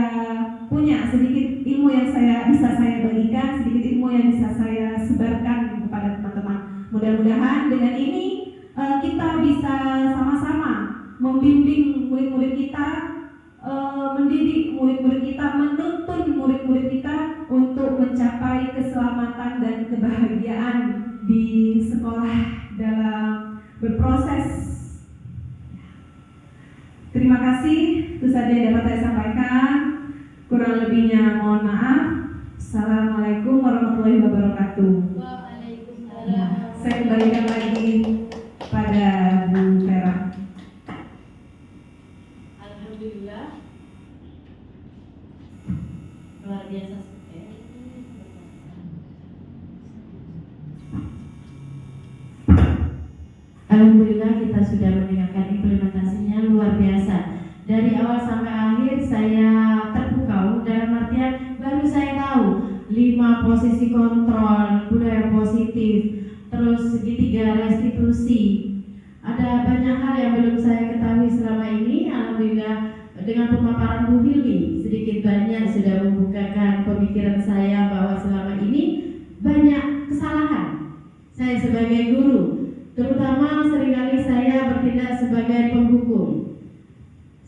punya, sedikit ilmu yang bisa saya bagikan, sedikit ilmu yang bisa saya sebarkan kepada teman-teman. Mudah-mudahan dengan ini kita bisa sama-sama membimbing murid-murid kita, mendidik murid-murid kita, menuntun murid-murid kita untuk mencapai keselamatan dan kebahagiaan di sekolah dalam berproses. Terima kasih, itu saja yang dapat saya sampaikan. Kurang lebihnya mohon maaf. Assalamualaikum warahmatullahi wabarakatuh. Waalaikumsalam. Saya kembalikan lagi pada Bu Vera. Alhamdulillah, luar biasa sekali. Alhamdulillah kita sudah mendengarkan implementasinya luar biasa. Dari awal sampai akhir saya terpukau, dalam artian baru saya tahu 5 posisi kontrol, budaya positif, terus segitiga restitusi. Ada banyak hal yang belum saya ketahui selama ini. Alhamdulillah dengan pemaparan Bu Hilmi sedikit banyak sudah membukakan pemikiran saya bahwa selama ini banyak kesalahan saya sebagai guru. Terutama seringkali saya bertindak sebagai penghukum.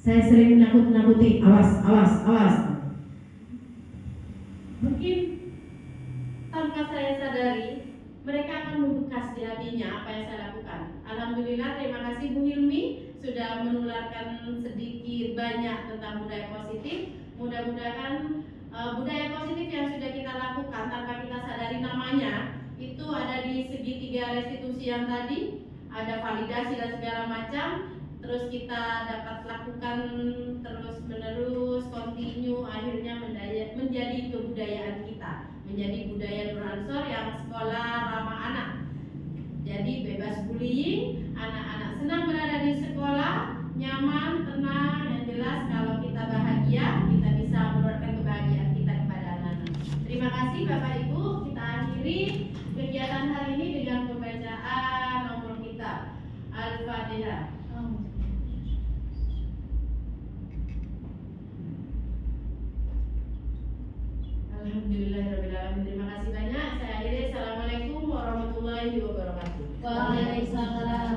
Saya sering menakut-nakuti, awas. Mungkin tanpa saya sadari, mereka akan membekas di hatinya. apa yang saya lakukan. Alhamdulillah, terima kasih Bu Hilmi sudah menularkan sedikit banyak tentang budaya positif. Mudah-mudahan budaya positif yang sudah kita lakukan tanpa kita sadari namanya itu ada di segitiga restitusi yang tadi, ada validasi dan segala macam. Terus kita dapat lakukan terus menerus, continue, akhirnya menjadi kebudayaan kita, menjadi budaya Nur Ansor yang sekolah ramah anak. Jadi bebas bullying, anak-anak senang berada di sekolah, nyaman, tenang. Yang jelas kalau kita bahagia, kita bisa menularkan kebahagiaan kita kepada anak-anak. Terima kasih Bapak Ibu. Kita akhiri kegiatan hari ini dengan pembacaan nomor kitab Al-Fatihah. Alhamdulillahirrahmanirrahim. Terima kasih banyak. Saya akhiri. Assalamualaikum warahmatullahi wabarakatuh. Waalaikumsalam.